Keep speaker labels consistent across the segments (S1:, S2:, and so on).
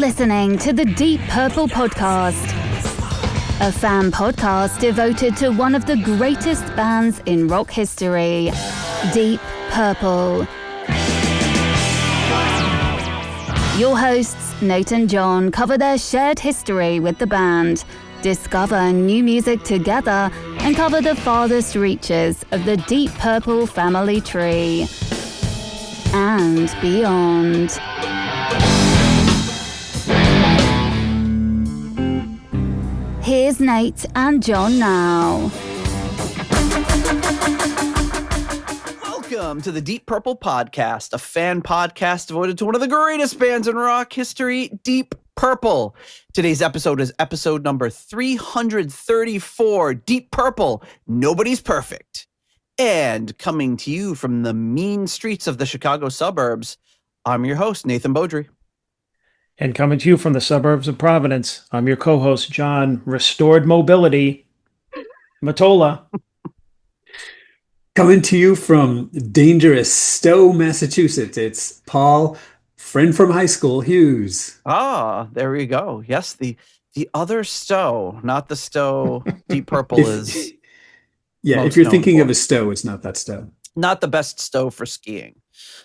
S1: listening to the Deep Purple Podcast, a fan podcast devoted to one of the greatest bands in rock history, Deep Purple. Your hosts, Nate and John, cover their shared history with the band, discover new music together, and cover the farthest reaches of the Deep Purple family tree and beyond. Here's Nate and John now.
S2: Welcome to the Deep Purple Podcast, a fan podcast devoted to one of the greatest bands in rock history, Deep Purple. Today's episode is episode number 334, Deep Purple, Nobody's Perfect. And coming to you from the mean streets of the Chicago suburbs, I'm your host, Nathan Beaudry.
S3: And coming to you from the suburbs of Providence, I'm your co-host, John Restored Mobility Matola.
S4: Coming to you from dangerous Stowe, Massachusetts, it's Paul, friend from high school, Hughes.
S2: Ah, there we go. Yes, the other Stowe, not the Stowe Deep Purple is.
S4: Yeah, if you're thinking of a Stowe, it's not that Stowe.
S2: Not the best Stowe for skiing.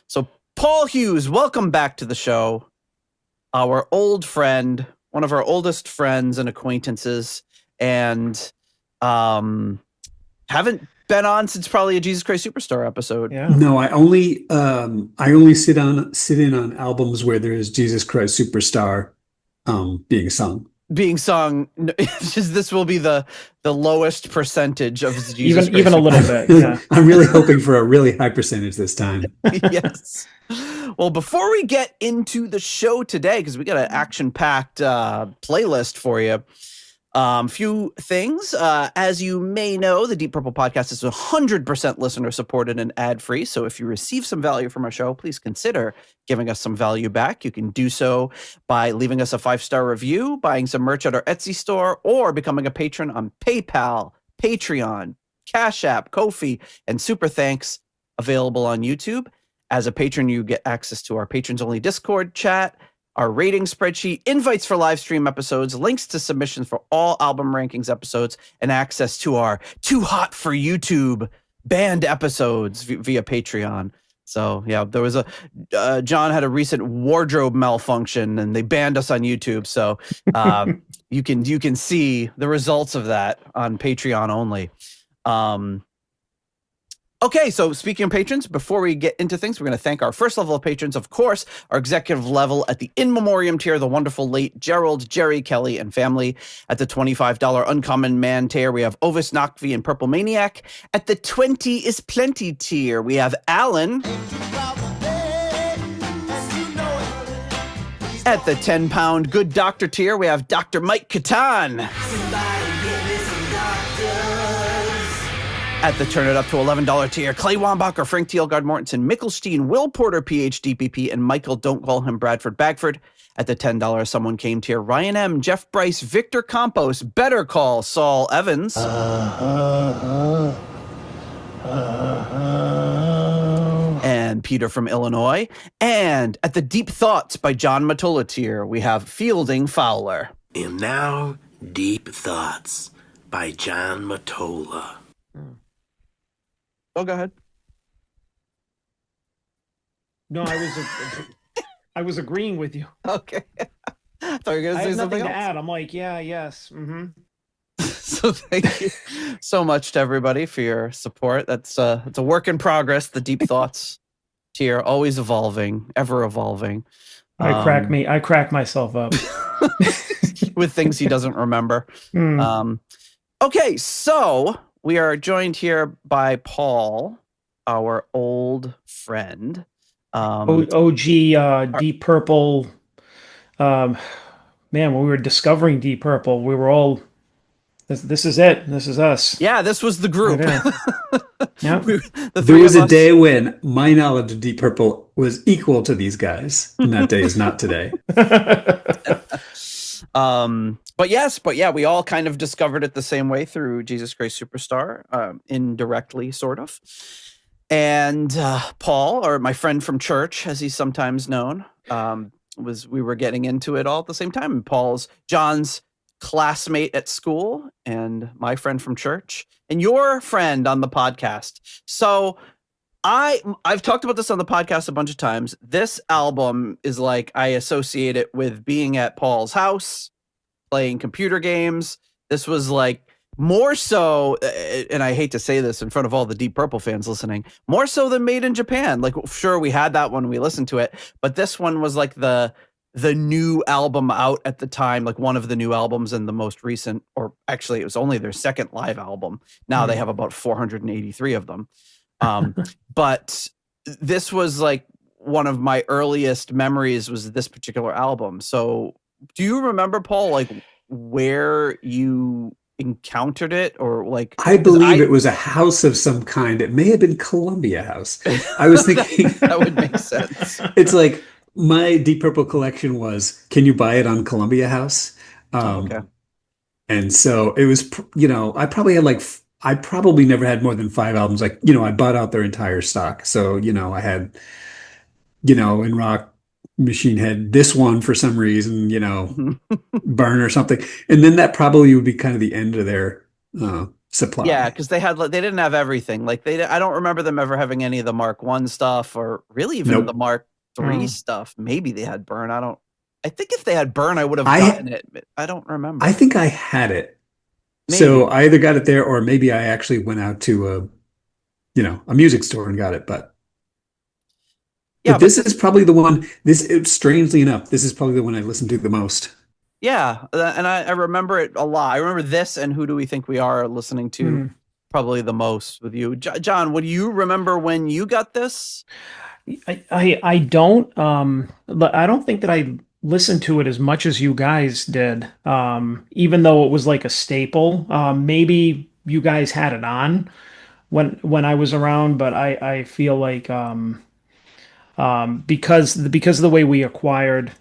S2: So, Paul Hughes, welcome back to the show. Our old friend, one of our oldest friends and acquaintances, and haven't been on since probably a Jesus Christ Superstar episode.
S3: Yeah.
S4: No, I only sit in on albums where there is Jesus Christ Superstar being sung.
S2: This will be the lowest percentage of Jesus
S3: even a little bit. Yeah.
S4: I'm really hoping for a really high percentage this time.
S2: Yes. Well, before we get into the show today, because we got an action-packed playlist for you, few things. As you may know, the Deep Purple Podcast is 100% listener-supported and ad-free. So if you receive some value from our show, please consider giving us some value back. You can do so by leaving us a 5-star review, buying some merch at our Etsy store, or becoming a patron on PayPal, Patreon, Cash App, Ko-fi, and Super Thanks, available on YouTube. As a patron, you get access to our patrons-only Discord chat, our rating spreadsheet, invites for live stream episodes, links to submissions for all album rankings episodes, and access to our Too Hot for YouTube banned episodes via Patreon. So yeah, there was John had a recent wardrobe malfunction and they banned us on YouTube. So you can see the results of that on Patreon only. Okay, so speaking of patrons, before we get into things, we're going to thank our first level of patrons, of course, our executive level at the In Memoriam tier, the wonderful late Gerald, Jerry, Kelly, and family. At the $25 Uncommon Man tier, we have Ovis Nakvi and Purple Maniac. At the 20 is Plenty tier, we have Alan. At the 10-pound Good Doctor tier, we have Dr. Mike Catan. At the Turn It Up to $11 tier, Clay Wambacher, Frank Thielgard Mortensen, Mickelstein, Will Porter, PhD PP, and Michael Don't Call Him Bradford Bagford. At the $10 Someone Came tier, Ryan M., Jeff Bryce, Victor Campos, Better Call Saul Evans. And Peter from Illinois. And at the Deep Thoughts by John Matola tier, we have Fielding Fowler.
S5: And now, Deep Thoughts by John Matola.
S2: Oh, go ahead.
S3: No, I was agreeing with you.
S2: Okay. I thought you were going to say something else.
S3: To add. I'm like, yeah, yes. Mm-hmm.
S2: So thank you so much to everybody for your support. It's a work in progress. The Deep Thoughts tier, always evolving, ever evolving.
S3: I crack myself up
S2: with things he doesn't remember. Okay, so we are joined here by Paul, our old friend.
S3: OG Deep Purple. Man, when we were discovering Deep Purple, we were all, this is it. This is us.
S2: Yeah, this was the group.
S3: Yeah.
S4: There was a day when my knowledge of Deep Purple was equal to these guys, and that day is not today.
S2: But yeah, we all kind of discovered it the same way through Jesus Christ Superstar, indirectly, sort of. And Paul, or my friend from church, as he's sometimes known, we were getting into it all at the same time. And John's classmate at school and my friend from church and your friend on the podcast. So I've talked about this on the podcast a bunch of times. This album is like, I associate it with being at Paul's house, playing computer games. This was like more so, and I hate to say this in front of all the Deep Purple fans listening, more so than Made in Japan. Like, sure, we had that one, we listened to it, but this one was like the new album out at the time, like one of the new albums and the most recent, or actually it was only their second live album. Now they have about 483 of them. But this was like one of my earliest memories was this particular album. So do you remember, Paul, like where you encountered it, or like
S4: I believe it was a house of some kind. It may have been Columbia House. I was thinking
S2: that would make sense.
S4: It's like my Deep Purple collection was, can you buy it on Columbia House?
S2: Okay.
S4: And so it was, I probably never had more than 5 albums. Like, I bought out their entire stock. So, I had, in Rock Machine had this one for some reason, Burn or something. And then that probably would be kind of the end of their supply.
S2: Yeah, because they didn't have everything. Like I don't remember them ever having any of the Mark I stuff, or really even the Mark III stuff. Maybe they had Burn. I think if they had Burn, I would have gotten it. But I don't remember.
S4: I think I had it.
S2: Maybe.
S4: So I either got it there, or maybe I actually went out to a music store and got it. But this is probably the one. Strangely enough, this is probably the one I listened to the most.
S2: Yeah, and I remember it a lot. I remember this and Who Do We Think We Are listening to probably the most with you. John, what do you remember when you got this?
S3: I don't. I don't think that I listened to it as much as you guys did. Even though it was like a staple. Maybe you guys had it on when I was around, but I feel like because of the way we acquired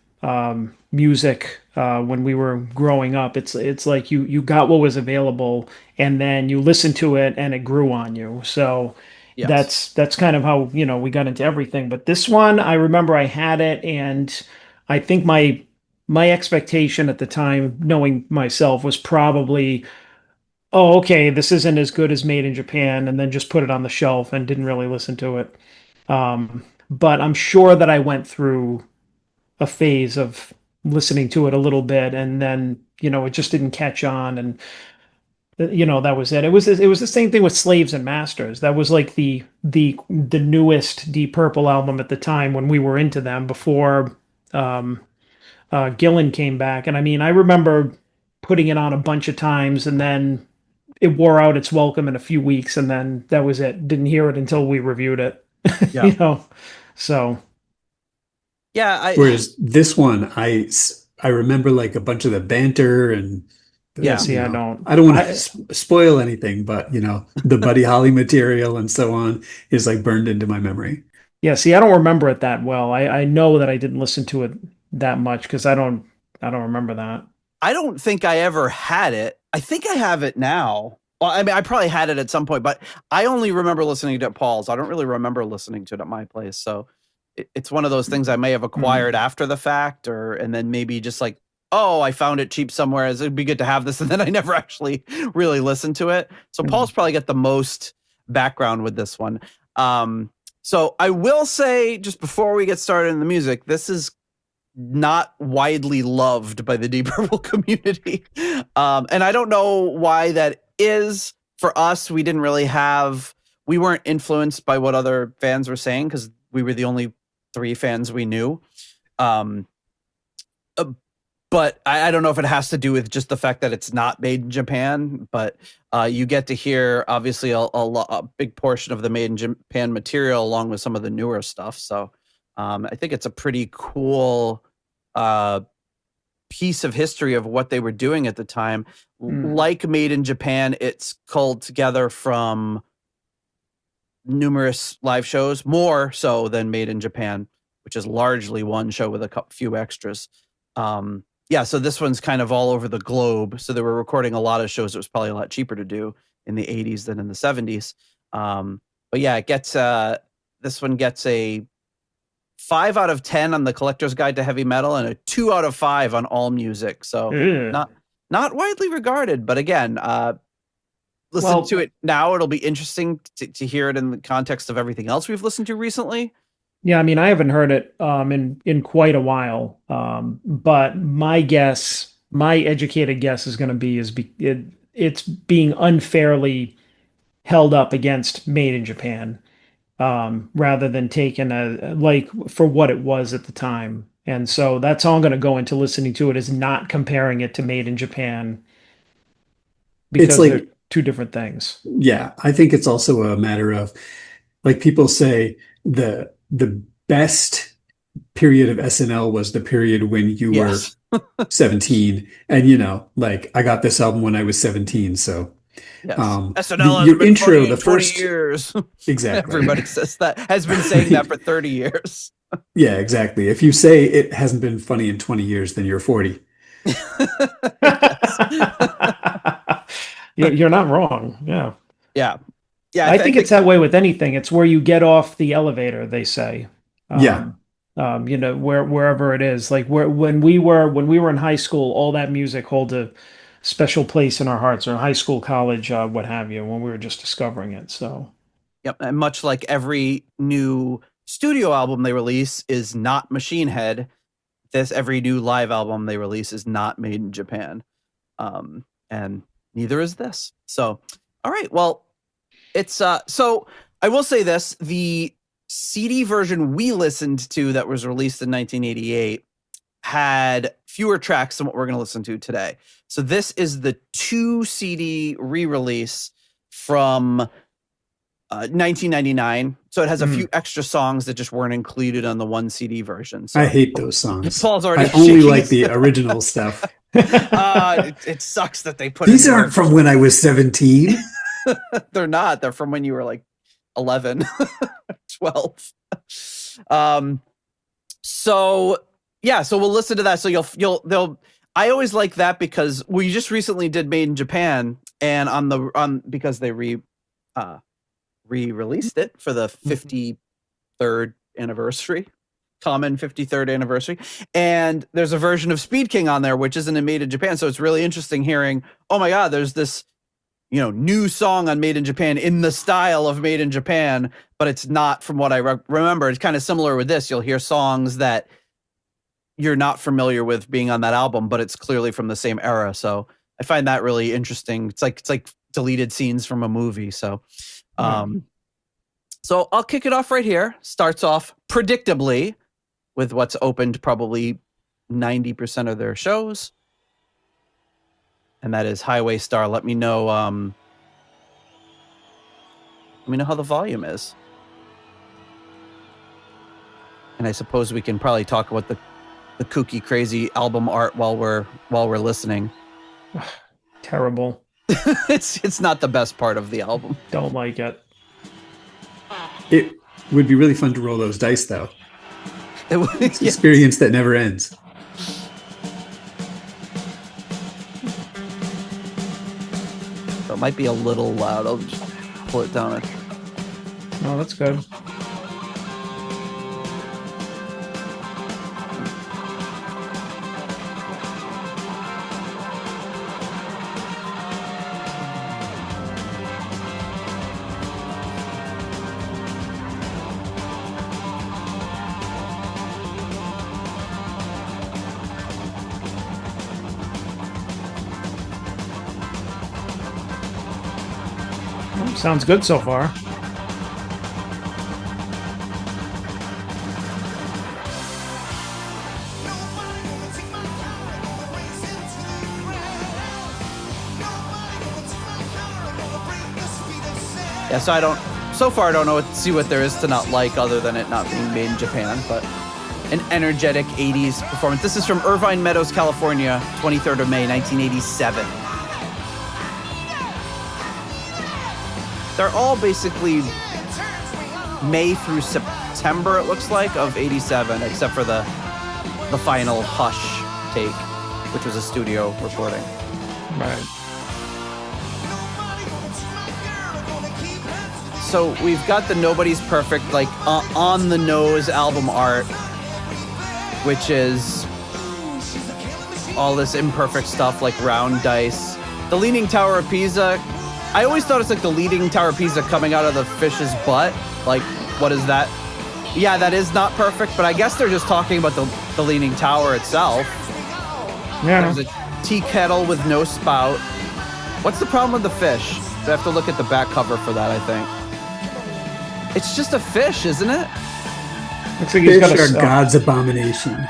S3: music when we were growing up, it's like you got what was available, and then you listened to it and it grew on you. So yes. That's kind of how we got into everything. But this one, I remember I had it, and I think my expectation at the time, knowing myself, was probably, oh, okay, this isn't as good as Made in Japan, and then just put it on the shelf and didn't really listen to it. But I'm sure that I went through a phase of listening to it a little bit, and then it just didn't catch on, and that was it. It was the same thing with Slaves and Masters. That was like the newest Deep Purple album at the time when we were into them, before Gillan came back. And I mean, I remember putting it on a bunch of times, and then it wore out its welcome in a few weeks, and then that was it. Didn't hear it until we reviewed it.
S2: Yeah.
S3: So
S2: yeah.
S4: Whereas this one, I remember like a bunch of the banter and
S3: I don't
S4: want to spoil anything, but the Buddy Holly material and so on is like burned into my memory.
S3: Yeah, see, I don't remember it that well. I know that I didn't listen to it that much because I don't remember that.
S2: I don't think I ever had it. I think I have it now. Well, I mean, I probably had it at some point, but I only remember listening to it at Paul's. I don't really remember listening to it at my place. So it's one of those things I may have acquired after the fact, and then maybe just like, oh, I found it cheap somewhere. It'd be good to have this. And then I never actually really listened to it. So Paul's probably got the most background with this one. So I will say, just before we get started in the music, this is not widely loved by the Deep Purple community. And I don't know why that is. For us, we weren't influenced by what other fans were saying, because we were the only 3 fans we knew. But I don't know if it has to do with just the fact that it's not made in Japan, but you get to hear, obviously, a big portion of the Made in Japan material along with some of the newer stuff. So I think it's a pretty cool piece of history of what they were doing at the time. Like Made in Japan, it's culled together from numerous live shows, more so than Made in Japan, which is largely one show with a few extras. So this one's kind of all over the globe. So they were recording a lot of shows. It was probably a lot cheaper to do in the 80s than in the 70s. But yeah, it gets this one gets a 5 out of 10 on the Collector's Guide to Heavy Metal and a 2 out of 5 on AllMusic. So not widely regarded, but again, listen to it now. It'll be interesting to hear it in the context of everything else we've listened to recently.
S3: Yeah, I mean, I haven't heard it in quite a while, but my educated guess is going to be it's being unfairly held up against Made in Japan, rather than taken for what it was at the time. And so that's all I'm going to go into listening to it, is not comparing it to Made in Japan, because they're two different things.
S4: Yeah, I think it's also a matter of, like, people say the best period of SNL was the period when you were 17, and like, I got this album when I was 17, so
S2: yes. SNL has been intro, the first 20 years.
S4: Exactly.
S2: Everybody says that, has been saying that for 30 years.
S4: Yeah, exactly. If you say it hasn't been funny in 20 years, then you're 40.
S3: You're not wrong. Yeah.
S2: Yeah.
S3: I think it's that way with anything. It's where you get off the elevator, they say. Wherever it is, like when we were in high school, all that music holds a special place in our hearts, or high school, college, what have you, when we were just discovering it. So,
S2: yep. And much like every new studio album they release is not Machine Head, every new live album they release is not Made in Japan. And neither is this. So, all right. Well, it's so I will say this, the CD version we listened to that was released in 1988 had fewer tracks than what we're going to listen to today. So this is the 2 CD re-release from 1999. So it has a few extra songs that just weren't included on the 1 CD version. So
S4: I hate those songs.
S2: Paul's already
S4: I only like the original stuff.
S2: It sucks that they put
S4: these aren't from when I was 17.
S2: They're not. They're from when you were like 11, 12. So we'll listen to that. So I always like that, because we just recently did Made in Japan, and because they re-released it for the 53rd anniversary, common 53rd anniversary. And there's a version of Speed King on there, which isn't in Made in Japan. So it's really interesting hearing, oh my God, there's this, new song on Made in Japan in the style of Made in Japan, but it's not from what I remember. It's kind of similar with this. You'll hear songs that you're not familiar with being on that album, but it's clearly from the same era. So I find that really interesting. It's like deleted scenes from a movie. So, so I'll kick it off right here. Starts off predictably with what's opened probably 90% of their shows. And that is Highway Star. Let me know how the volume is. And I suppose we can probably talk about the kooky, crazy album art while we're listening.
S3: Terrible.
S2: It's not the best part of the album.
S3: Don't like it.
S4: It would be really fun to roll those dice, though. It's an experience that never ends.
S2: So it might be a little loud. I'll just pull it down.
S3: Oh, that's good. Sounds good so far.
S2: Yeah, so far I don't see what there is to not like other than it not being made in Japan, but an energetic 80s performance. This is from Irvine Meadows, California, 23rd of May, 1987. They're all basically May through September, it looks like, of 87, except for the final Hush take, which was a studio recording.
S3: Right.
S2: So we've got the Nobody's Perfect, like on the nose album art, which is all this imperfect stuff like round dice. The Leaning Tower of Pisa, I always thought it's like the Leaning Tower of Pisa coming out of the fish's butt. Like, what is that? Yeah, that is not perfect, but I guess they're just talking about the Leaning Tower itself.
S3: Yeah.
S2: There's a tea kettle with no spout. What's the problem with the fish? I have to look at the back cover for that, I think. It's just a fish, isn't it?
S3: Looks like he's
S4: Fish
S3: got
S4: are God's abomination.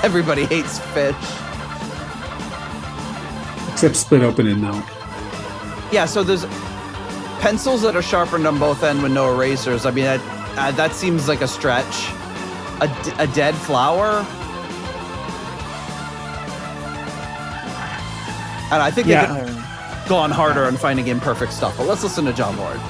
S2: Everybody hates fish.
S4: Except split open and no.
S2: Yeah, so there's pencils that are sharpened on both ends with no erasers. I mean, that seems like a stretch. A dead flower? And I think they could have gone harder on finding imperfect stuff. But let's listen to Jon Lord.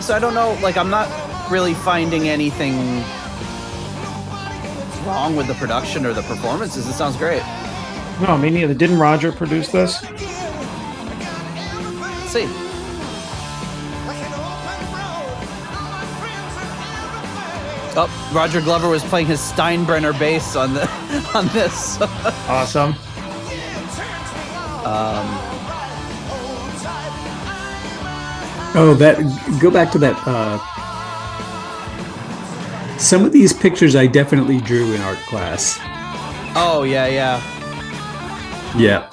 S2: So I don't know, like, I'm not really finding anything wrong with the production or the performances. It sounds great.
S3: No, me neither. Didn't Roger produce this?
S2: Let's see. Oh, Roger Glover was playing his Steinbrenner bass on this.
S3: Awesome.
S4: Oh, go back to that. Some of these pictures I definitely drew in art class.
S2: Oh, yeah.
S4: Yeah.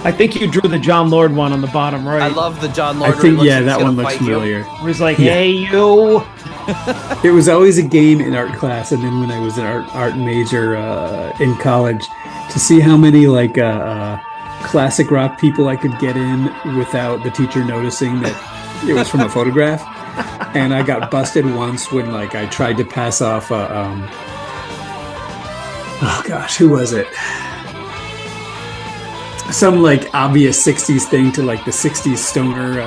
S3: I think you drew the Jon Lord one on the bottom right.
S2: I love the Jon Lord.
S4: I think, that one looks familiar.
S3: Where he's like, hey, you.
S4: It was always a game in art class, and then when I was an art major in college, to see how many like classic rock people I could get in without the teacher noticing that it was from a photograph. And I got busted once when like I tried to pass off oh gosh, who was it? Some like obvious 60s thing to like the 60s stoner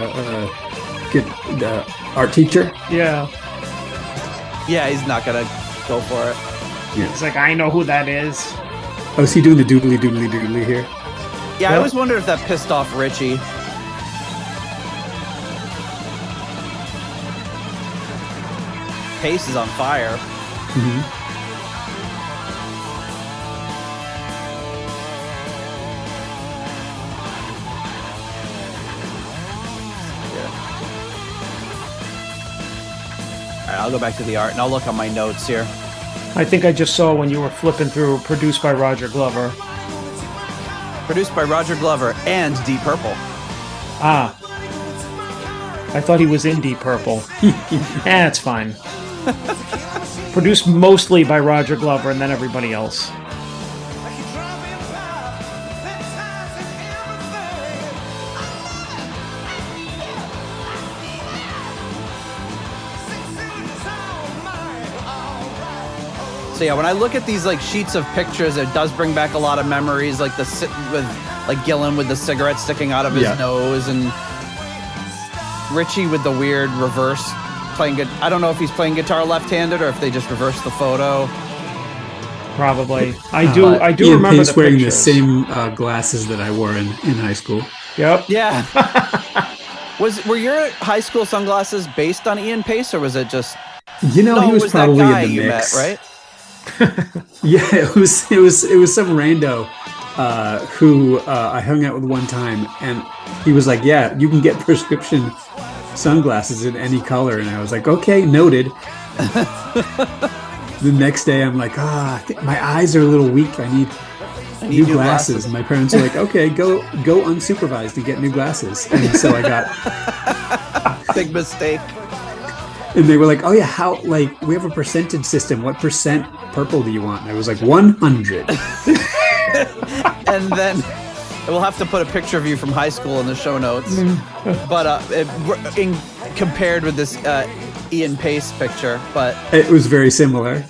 S4: art teacher.
S3: Yeah.
S2: Yeah, he's not gonna go for it.
S4: Yeah.
S3: It's like, I know who that is.
S4: Oh, is he doing the doodly doodly doodly here?
S2: Yeah, I always wondered if that pissed off Richie. Pace is on fire.
S4: Mm-hmm.
S2: All right, I'll go back to the art and I'll look on my notes here.
S3: I think I just saw when you were flipping through, produced by Roger Glover.
S2: Produced by Roger Glover and Deep Purple.
S3: Ah. I thought he was in Deep Purple. That's fine. Produced mostly by Roger Glover and then everybody else.
S2: So yeah, when I look at these like sheets of pictures, it does bring back a lot of memories, like with like Gillan with the cigarette sticking out of his nose, and Richie with the weird reverse playing good. I don't know if he's playing guitar left-handed or if they just reversed the photo.
S3: Probably. I do
S4: Ian
S3: remember
S4: Pace
S3: the
S4: wearing
S3: pictures.
S4: the same glasses that I wore in high school.
S3: Yep.
S2: Yeah. Were your high school sunglasses based on Ian Pace, or was it just?
S4: You know, he was probably
S2: that guy
S4: in the
S2: you
S4: mix,
S2: met, right?
S4: Yeah, it was some rando who I hung out with one time, and he was like, "Yeah, you can get prescription sunglasses in any color," and I was like, "Okay, noted." The next day, I'm like, my eyes are a little weak. I need new glasses. And my parents are like, "Okay, go unsupervised and get new glasses." And so I got
S2: big mistake.
S4: And they were like, "Oh yeah, how like we have a percentage system. What percent purple do you want?" And I was like, 100.
S2: And then we'll have to put a picture of you from high school in the show notes. But compared with this Ian Pace picture, but
S4: It was very similar.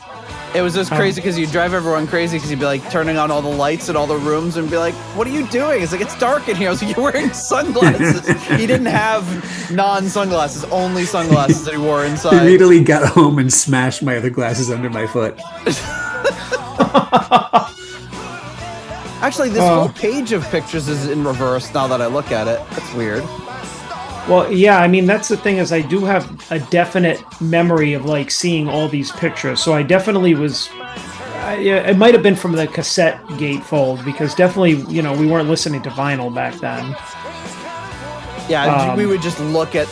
S2: it was just crazy because you drive everyone crazy because you'd be like turning on all the lights in all the rooms and be like, "What are you doing?" It's like, "It's dark in here." I was like, "You're wearing sunglasses." He didn't have non-sunglasses, only sunglasses that he wore
S4: I
S2: inside.
S4: immediately got home and smashed my other glasses under my foot.
S2: Actually, this whole page of pictures is in reverse now that I look at it. That's weird.
S3: Well, yeah, I mean, that's the thing is I do have a definite memory of like seeing all these pictures. So I definitely was, it might have been from the cassette gatefold because definitely, we weren't listening to vinyl back then.
S2: Yeah, we would just look at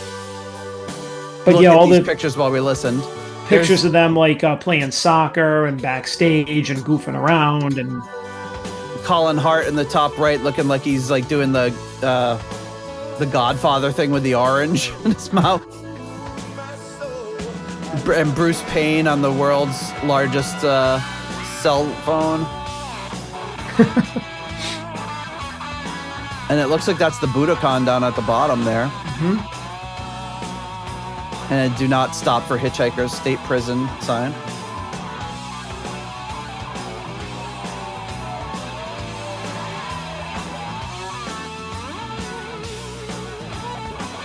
S3: all
S2: these
S3: the
S2: pictures while we listened.
S3: pictures of them like playing soccer and backstage and goofing around and
S2: Colin Hart in the top right looking like he's like doing the Godfather thing with the orange in his mouth. And Bruce Payne on the world's largest cell phone. And it looks like that's the Budokan down at the bottom there.
S3: Mm-hmm.
S2: And a do not stop for hitchhikers state prison sign.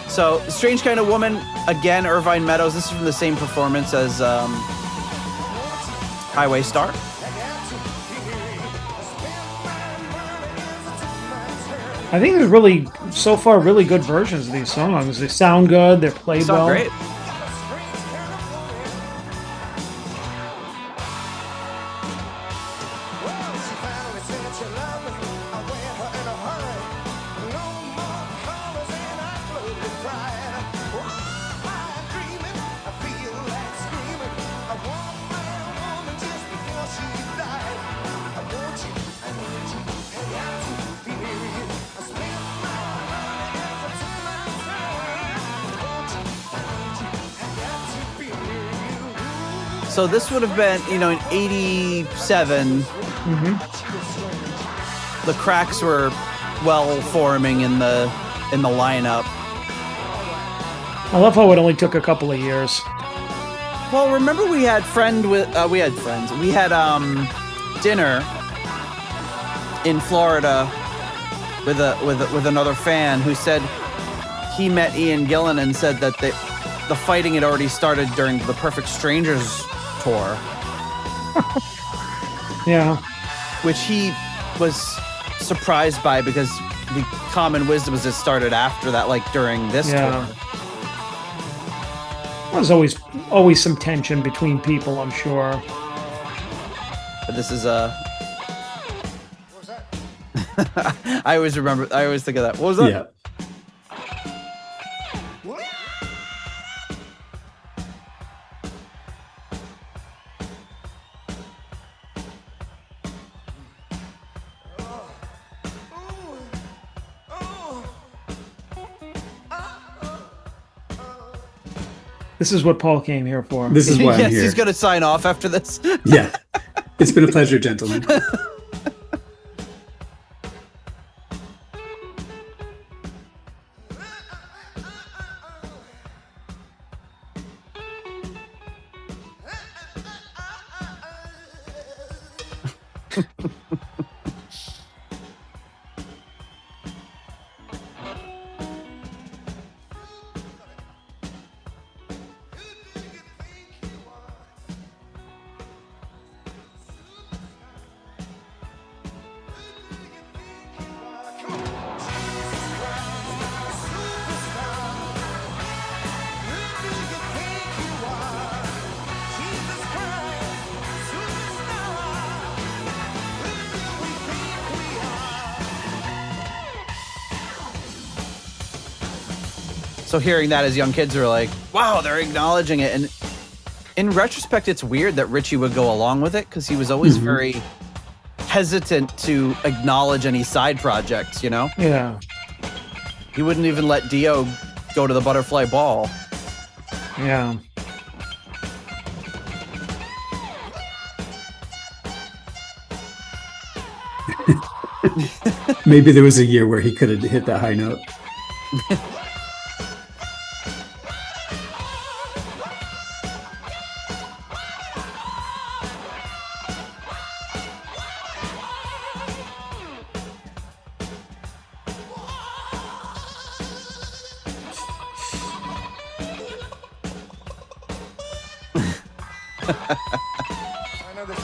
S2: So, Strange Kind of Woman, again, Irvine Meadows. This is from the same performance as Highway Star.
S3: I think there's really, so far, really good versions of these songs. They sound good, they're played well.
S2: Great. So this would have been, in 87. Mm-hmm. The cracks were well forming in the lineup.
S3: I love how it only took a couple of years.
S2: Well, remember we had dinner in Florida with another fan who said he met Ian Gillan and said that the fighting had already started during the Perfect Strangers tour.
S3: Yeah.
S2: Which he was surprised by because the common wisdom was it started after that, like during this tour.
S3: There's always some tension between people, I'm sure.
S2: But this is I always think of that. What was that?
S4: Yeah.
S3: This is what Paul came here for.
S4: This is why I'm
S2: Yes,
S4: here.
S2: he's going to sign off after this.
S4: Yeah. It's been a pleasure, gentlemen.
S2: So hearing that as young kids are like, wow, they're acknowledging it. And in retrospect, it's weird that Richie would go along with it because he was always very hesitant to acknowledge any side projects,
S3: Yeah.
S2: He wouldn't even let Dio go to the Butterfly Ball.
S3: Yeah.
S4: Maybe there was a year where he could have hit that high note.
S6: know this.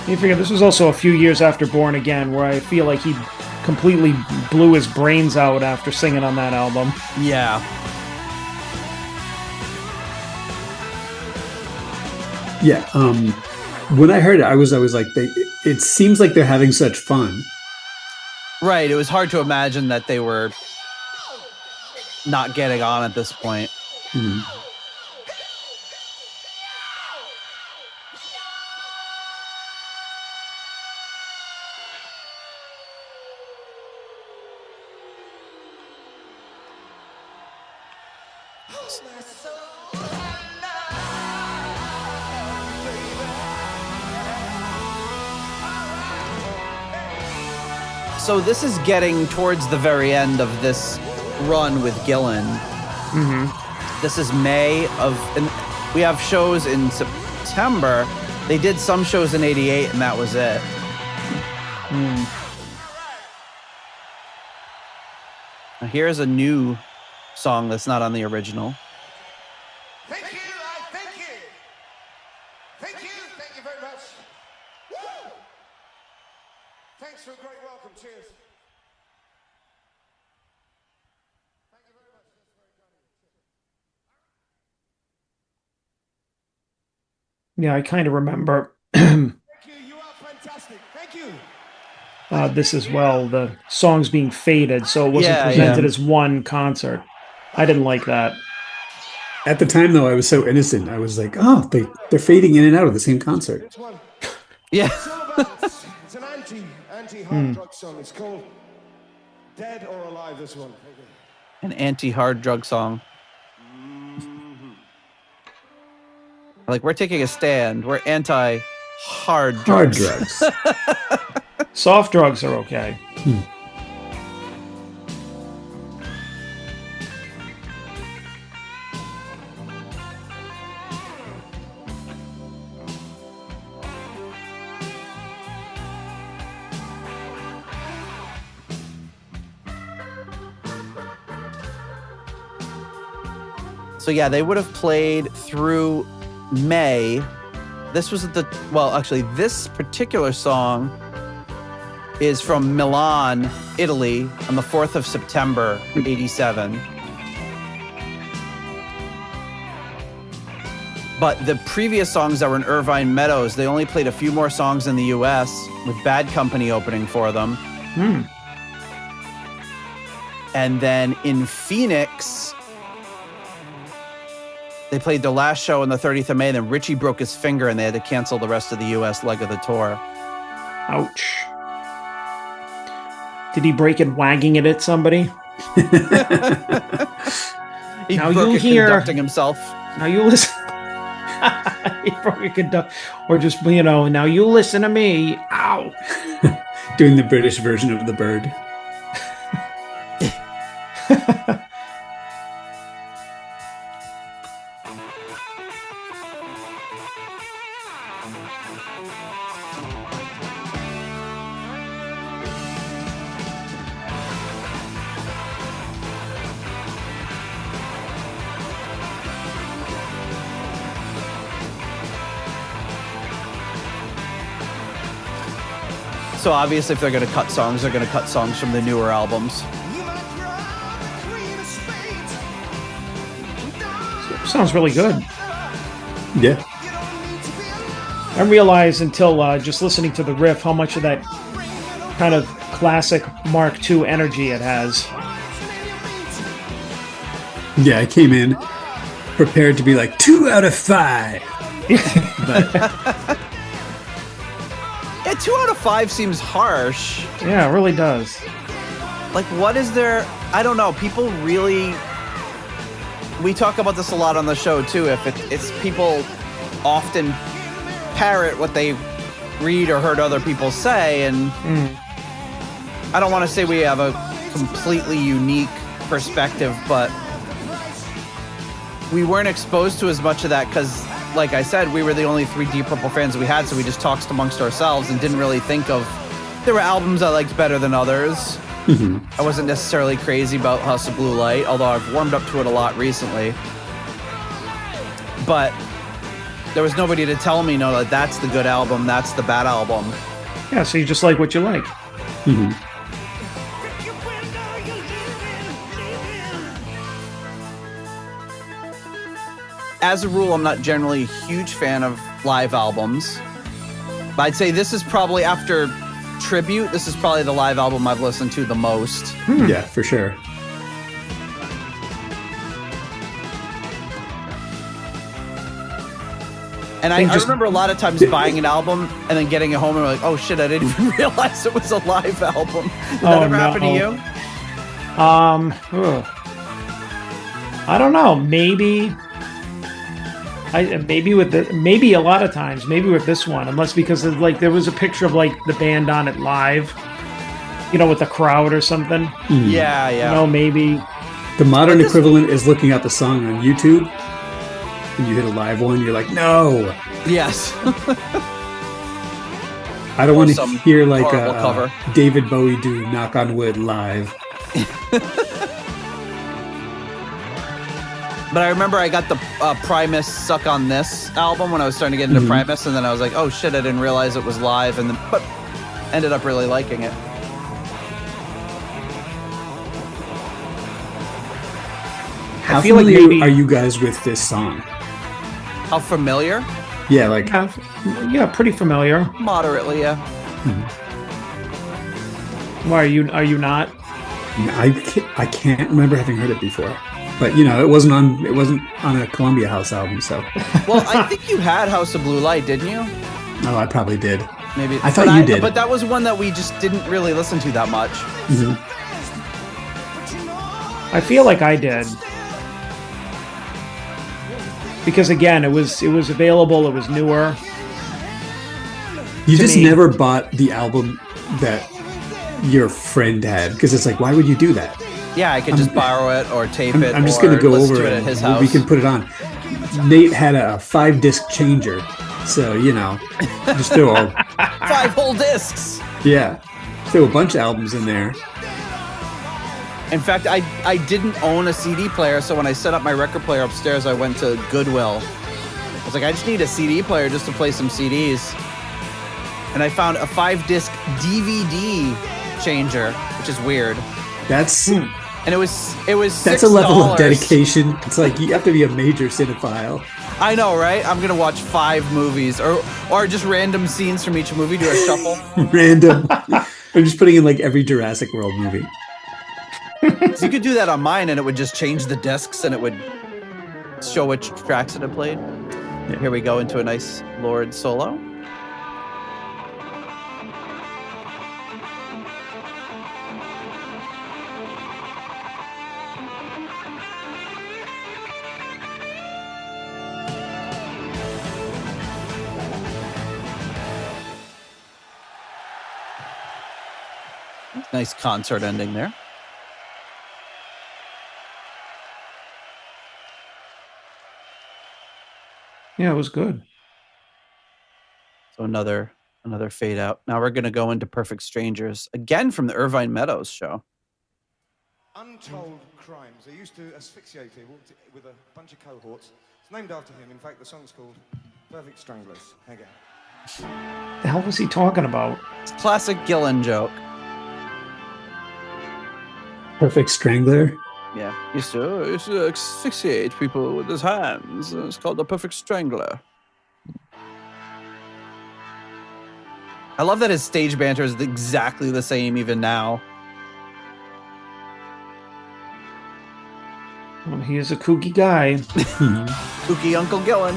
S3: You figure this was also a few years after Born Again, where I feel like he completely blew his brains out after singing on that album.
S2: Yeah.
S4: Yeah. When I heard it, I was like, it seems like they're having such fun.
S2: Right. It was hard to imagine that they were not getting on at this point.
S4: Mhm.
S2: So this is getting towards the very end of this run with Gillan.
S3: Mm-hmm.
S2: This is May of, and we have shows in September. They did some shows in '88, and that was it. Now here's a new song that's not on the original.
S6: Thank you, thank you. Thank you very much. Woo! Thanks for a great welcome, cheers. Thank you very much, that's very kind of you.
S3: Yeah, I kind of remember
S6: Thank you, you are fantastic, thank you.
S3: this as well, the songs being faded, so it wasn't
S2: Yeah,
S3: presented
S2: yeah.
S3: as one concert. I didn't like that.
S4: At the time, though, I was so innocent. I was like, oh, they're fading in and out of the same concert.
S6: It's one.
S2: Yeah.
S6: It's all about, it's an anti-hard drug song. It's called Dead or Alive, this one. Thank you.
S2: An anti-hard drug song. Like, we're taking a stand. We're anti-hard
S4: Hard
S2: drugs.
S4: drugs.
S3: Soft drugs are okay.
S2: So yeah, they would have played through May. This was this particular song is from Milan, Italy, on the 4th of September, '87. But the previous songs that were in Irvine Meadows, they only played a few more songs in the US with Bad Company opening for them. And then in Phoenix, they played their last show on the 30th of May, then Richie broke his finger and they had to cancel the rest of the US leg of the tour.
S3: Ouch. Did he break it wagging it at somebody?
S2: He
S3: Now
S2: broke
S3: you
S2: it
S3: hear-
S2: conducting himself.
S3: Now you listen. He broke a conduct, or just, now you listen to me. Ow.
S4: Doing the British version of the bird.
S2: So obviously if they're going to cut songs, they're going to cut songs from the newer albums.
S3: Sounds really good.
S4: Yeah.
S3: I realized until just listening to the riff how much of that kind of classic Mark II energy it has.
S4: Yeah, I came in prepared to be like 2 out of 5. But
S2: Yeah, 2 out of 5 seems harsh.
S3: Yeah, it really does.
S2: Like, what is there? I don't know. People really. We talk about this a lot on the show too. If it's people often parrot what they read or heard other people say, and I don't want to say we have a completely unique perspective, but we weren't exposed to as much of that because, like I said, we were the only 3 Deep Purple fans we had, so we just talked amongst ourselves and didn't really think of. There were albums I liked better than others. I wasn't necessarily crazy about House of Blue Light, although I've warmed up to it a lot recently. But there was nobody to tell me, no, that that's the good album, that's the bad album.
S3: Yeah, so you just like what you like.
S2: As a rule, I'm not generally a huge fan of live albums. But I'd say this is probably, after Tribute, this is probably the live album I've listened to the most.
S4: Yeah, for sure.
S2: And I remember a lot of times buying an album and then getting it home and like, oh shit, I didn't even realize it was a live album. Did that ever happen to you?
S3: I don't know. Maybe maybe a lot of times, maybe with this one, unless because of, like, there was a picture of like the band on it live, with the crowd or something.
S2: Yeah.
S3: Maybe
S4: The modern equivalent is looking up a song on YouTube. And you hit a live one, you're like, no.
S2: Yes.
S4: I don't want to
S2: Some
S4: hear like
S2: horrible cover.
S4: David Bowie do Knock on Wood live.
S2: But I remember I got the Primus Suck on This album when I was starting to get into Primus, and then I was like, oh shit, I didn't realize it was live, but ended up really liking it.
S4: How
S3: feel like
S4: familiar
S3: maybe-
S4: are you guys with this song?
S2: How familiar?
S4: Yeah, like
S3: yeah, pretty familiar.
S2: Moderately, yeah.
S3: Why are you not?
S4: I can't remember having heard it before. But it wasn't on a Columbia House album, so.
S2: Well, I think you had House of Blue Light, didn't you?
S4: Oh, I probably did.
S2: Maybe.
S4: I thought you did.
S2: But that was one that we just didn't really listen to that much.
S3: I feel like I did. Because again, it was available, it was newer.
S4: You
S3: To
S4: just
S3: me-
S4: never bought the album that your friend had, because it's like, why would you do that?
S2: Yeah, I could just borrow it or tape it.
S4: I'm just
S2: or
S4: going to go
S2: listen
S4: over
S2: to
S4: it
S2: at his
S4: and
S2: house.
S4: we can put it on. Nate had a 5-disc changer, so just throw
S2: 5 whole discs.
S4: throw a bunch of albums in there.
S2: In fact, I didn't own a CD player, so when I set up my record player upstairs, I went to Goodwill. I was like, I just need a CD player just to play some CDs. And I found a 5-disc DVD changer, which is weird.
S4: That's
S2: And it was
S4: that's a level of
S2: $6.
S4: dedication. It's like you have to be a major cinephile.
S2: I know, right? I'm gonna watch 5 movies or just random scenes from each movie, do a shuffle.
S4: Random. I'm just putting in like every Jurassic World movie.
S2: So you could do that on mine, and it would just change the discs, and it would show which tracks it had played. Here we go into a nice Lord solo. Nice concert ending there.
S3: Yeah, it was good.
S2: So another fade out. Now we're going to go into Perfect Strangers, again from the Irvine Meadows show.
S6: Untold crimes. They used to asphyxiate people with a bunch of cohorts. It's named after him. In fact, the song's called Perfect Stranglers. There you go.
S3: The hell was he talking about?
S2: It's a classic Gillen joke.
S4: Perfect Strangler.
S2: Yeah. Used to asphyxiate people with his hands. It's called the Perfect Strangler. I love that his stage banter is exactly the same even now.
S3: Well, he is a kooky guy.
S2: Kooky Uncle Gillen.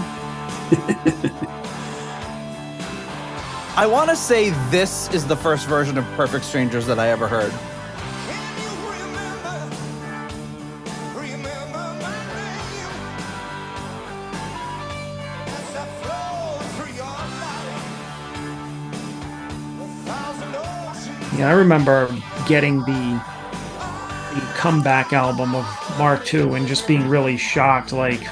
S2: I want to say this is the first version of Perfect Strangers that I ever heard.
S3: Yeah, I remember getting the comeback album of Mark II and just being really shocked, like,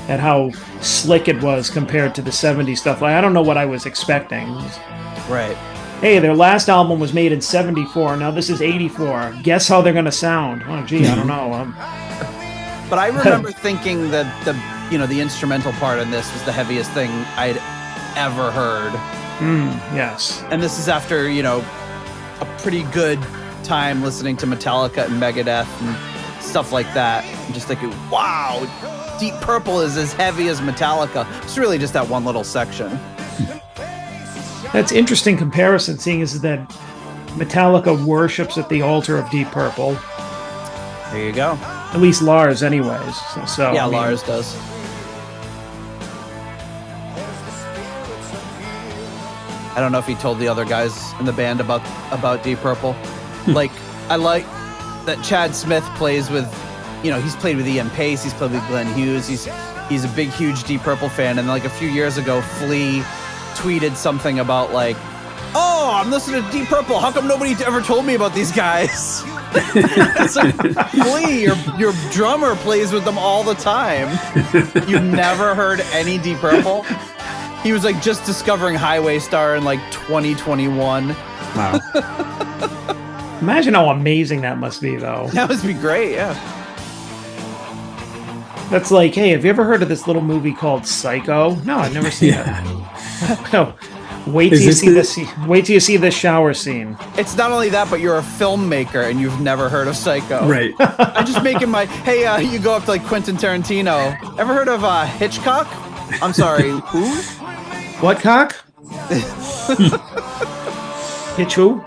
S3: at how slick it was compared to the 70s stuff. Like, I don't know what I was expecting.
S2: Right.
S3: Hey, their last album was made in '74. Now this is '84. Guess how they're gonna sound? Oh, gee, I don't know.
S2: But I remember thinking that the instrumental part in this was the heaviest thing I'd ever heard.
S3: Yes.
S2: And this is after, a pretty good time listening to Metallica and Megadeth and stuff like that. I'm just thinking, wow, Deep Purple is as heavy as Metallica. It's really just that one little section.
S3: That's interesting comparison, seeing as that Metallica worships at the altar of Deep Purple.
S2: There you go.
S3: At least Lars, anyways. So
S2: Yeah,
S3: I mean,
S2: Lars does. I don't know if he told the other guys in the band about Deep Purple. Like, I like that Chad Smith plays with, he's played with Ian Pace, he's played with Glenn Hughes, he's a big, huge Deep Purple fan, and like a few years ago, Flea tweeted something about like, oh, I'm listening to Deep Purple, how come nobody ever told me about these guys? It's like, Flea, your drummer plays with them all the time. You've never heard any Deep Purple? He was like just discovering Highway Star in like 2021.
S4: Wow.
S3: imagine how amazing that must be, though.
S2: That must be great, yeah.
S3: That's like, hey, have you ever heard of this little movie called Psycho? No, I've never seen it. No. Wait till you see this. Wait till you see this shower scene.
S2: It's not only that, but you're a filmmaker and you've never heard of Psycho.
S4: Right.
S2: I'm just making my. Hey, you go up to like Quentin Tarantino. Ever heard of Hitchcock? I'm sorry, who?
S3: What cock? Hitch who?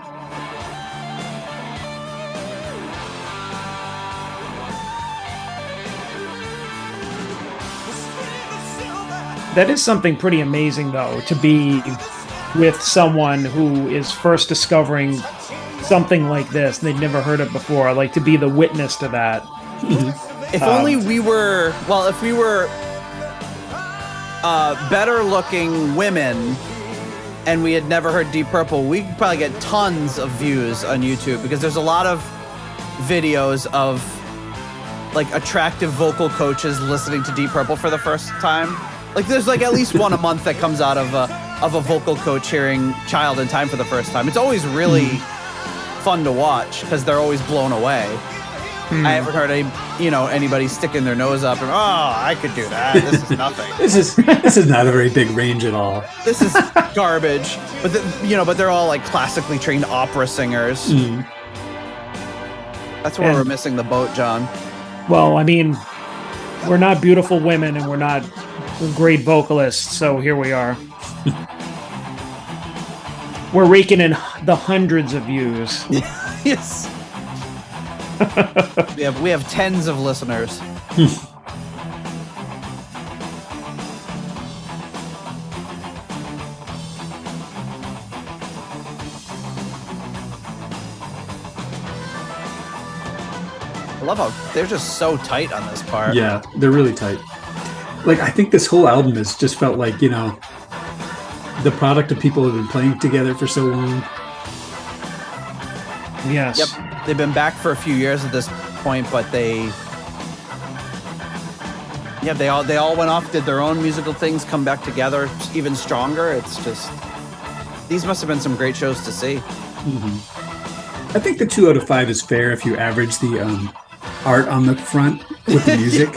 S3: That is something pretty amazing, though, to be with someone who is first discovering something like this. They'd never heard it before. Like, to be the witness to that.
S2: If only we were, if we were better looking women and we had never heard Deep Purple, we could probably get tons of views on YouTube, because there's a lot of videos of like attractive vocal coaches listening to Deep Purple for the first time. Like there's like at least one a month that comes out of a vocal coach hearing Child in Time for the first time. It's always really fun to watch because they're always blown away. I haven't heard anybody sticking their nose up and, oh, I could do that. This is nothing.
S4: This is not a very big range at all.
S2: This is garbage. But but they're all like classically trained opera singers. That's where we're missing the boat, John.
S3: Well, I mean, we're not beautiful women and we're great vocalists, so here we are. We're raking in the hundreds of views.
S2: Yes. we have tens of listeners. I love how they're just so tight on this part.
S4: Yeah, they're really tight. Like, I think this whole album has just felt like, the product of people who have been playing together for so long.
S3: Yes.
S2: Yep. They've been back for a few years at this point, but they all went off, did their own musical things, come back together even stronger. It's just, these must have been some great shows to see.
S4: I think the 2 out of 5 is fair if you average the art on the front with the music.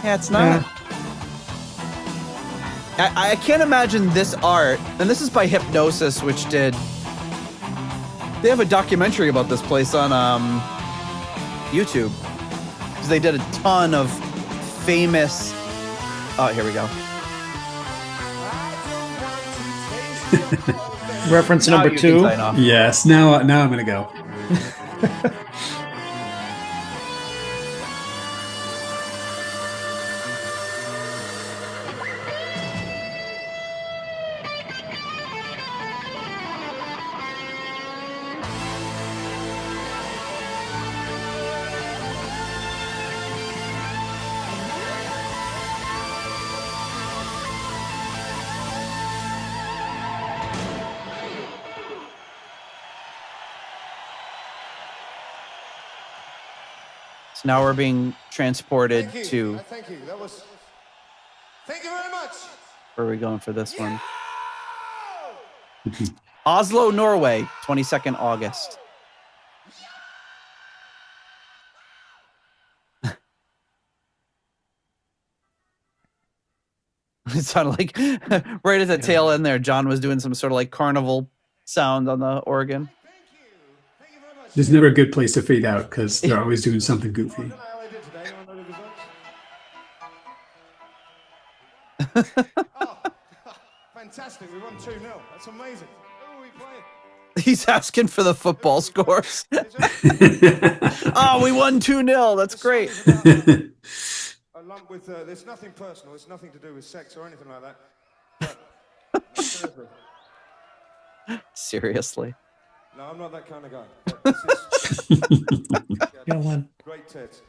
S2: Yeah, it's not. I can't imagine this art, and this is by Hypnosis, which they have a documentary about this place on YouTube. Because they did a ton of famous. Oh, here we go.
S3: Reference
S2: Now
S3: number
S2: you
S3: 2.
S2: can sign off.
S4: Yes, now I'm gonna go.
S2: So now we're being transported
S6: Thank
S2: to.
S6: you. Thank you. Thank you very much.
S2: Where are we going for this one? Oslo, Norway, 22nd August. It sounded like right at the tail end there, John was doing some sort of like carnival sound on the organ.
S4: There's never a good place to fade out because they're always doing something goofy.
S6: Fantastic. We won 2-0. That's amazing. Who are we playing?
S2: He's asking for the football scores. Oh, we won 2-0. That's great.
S6: Along with, there's nothing personal. It's nothing to do with sex or anything like that. But,
S2: Seriously.
S6: no, I'm not that kind of guy. But this is,
S3: Go on.
S6: great tits.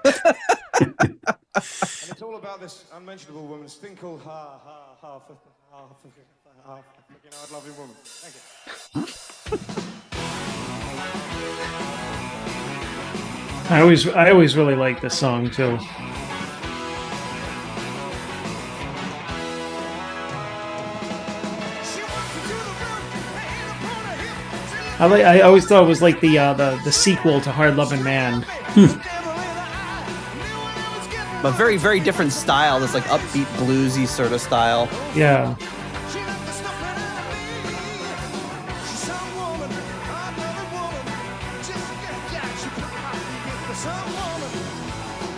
S6: And it's all about this unmentionable woman, Stinkle, half, you know, I'd lovely woman. Thank you.
S3: I always really like this song too. I always thought it was like the sequel to Hard Loving Man.
S2: But very, very different style. This like upbeat bluesy sort of style.
S3: Yeah.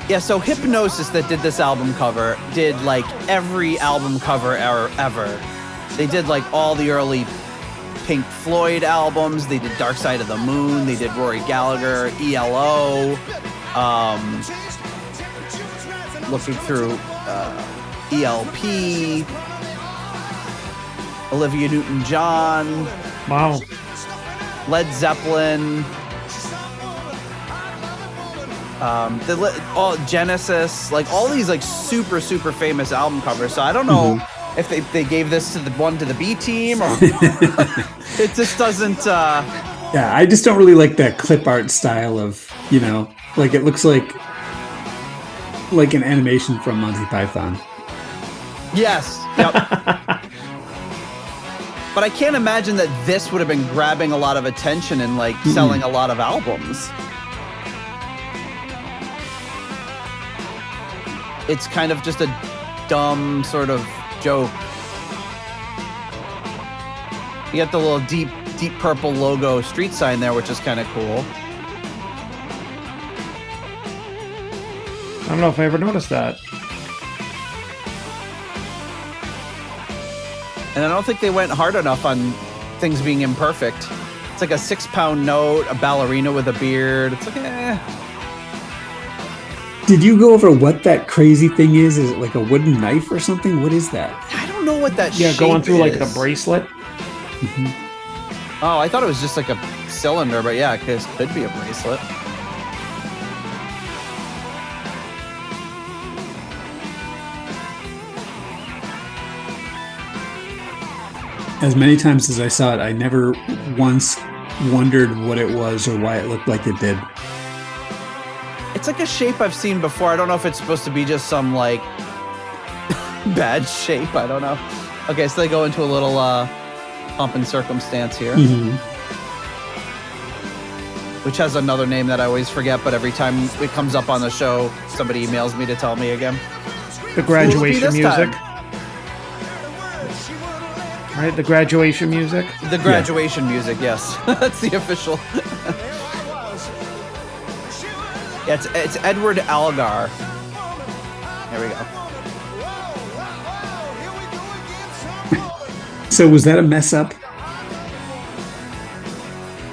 S2: Yeah, so Hypnosis that did this album cover did like every album cover ever. They did like all the early Pink Floyd albums. They did Dark Side of the Moon. They did Rory Gallagher, ELO. Looking through ELP, Olivia Newton-John.
S3: Wow.
S2: Led Zeppelin. All Genesis, like all these like super famous album covers. So I don't know if they gave this to the B team or it just doesn't.
S4: Yeah, I just don't really like that clip art style of, you know, like it looks like an animation from Monty Python.
S2: Yes. Yep. But I can't imagine that this would have been grabbing a lot of attention and like selling a lot of albums. It's kind of just a dumb sort of joke. You got the little deep purple logo street sign there, which is kind of cool.
S3: I don't know if I ever noticed that.
S2: And I don't think they went hard enough on things being imperfect. It's like a 6-pound note, a ballerina with a beard. It's like,
S4: Did you go over what that crazy thing is? Is it like a wooden knife or something? What is that?
S2: I don't know what that
S3: Yeah,
S2: shape
S3: going through like
S2: is.
S3: the bracelet.
S2: Oh, I thought it was just like a cylinder, but yeah, it could be a bracelet.
S4: As many times as I saw it, I never once wondered what it was or why it looked like it did.
S2: It's like a shape I've seen before. I don't know if it's supposed to be just some like bad shape. I don't know. Okay, so they go into a little pomp and circumstance here, which has another name that I always forget, but every time it comes up on the show, somebody emails me to tell me again.
S3: The graduation
S2: this
S3: music.
S2: time?
S3: Right? The graduation music.
S2: The graduation music, yes. That's the official. Yeah, it's Edward Algar. There we go.
S4: So was that a mess up?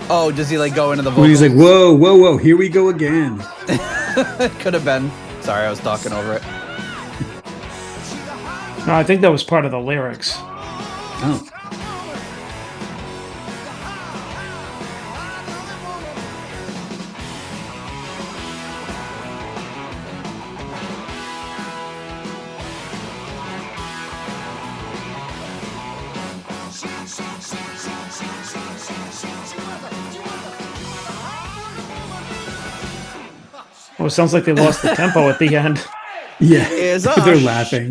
S2: Oh, does he like go into the vocals?
S4: When he's like, whoa, here we go again.
S2: Could have been. Sorry, I was talking over it.
S3: No, I think that was part of the lyrics.
S4: Oh.
S3: Oh, it sounds like they lost the tempo at the end.
S4: Yeah,
S2: Is
S4: they're laughing.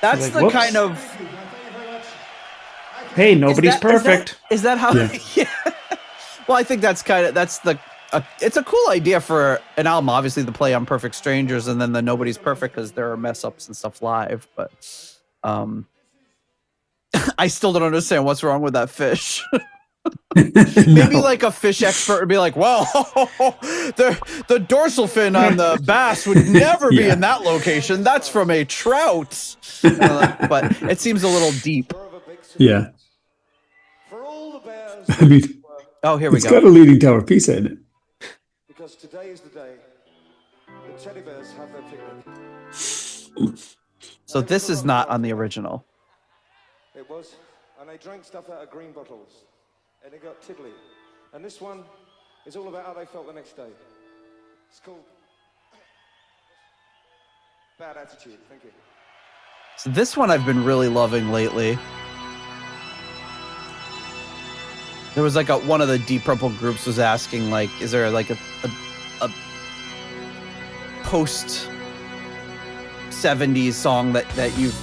S2: That's
S3: Like,
S2: the
S3: whoops.
S2: kind of
S3: Hey, nobody's perfect.
S2: Is that how?
S4: Yeah.
S2: Yeah. Well, I think that's it's a cool idea for an album, obviously, to play on Perfect Strangers, and then the Nobody's Perfect because there are mess ups and stuff live. But I still don't understand what's wrong with that fish. Maybe
S4: No.
S2: like a fish expert would be like, well, the dorsal fin on the bass would never be
S4: Yeah.
S2: in that location. That's from a trout. But it seems a little deep.
S4: Yeah.
S6: For all the bears,
S4: I mean,
S2: Oh, here we
S4: it's
S2: go.
S4: got a Leaning Tower of Pisa in it.
S6: because today is the day the teddy bears have their picnic.
S2: So this is not on the original.
S6: It was, and they drank stuff out of green bottles, and it got tiddly. And this one is all about how they felt the next day. It's called Bad Attitude. Thank you.
S2: So this one I've been really loving lately. There was like one of the Deep Purple groups was asking, like, is there like a post 70s song that you've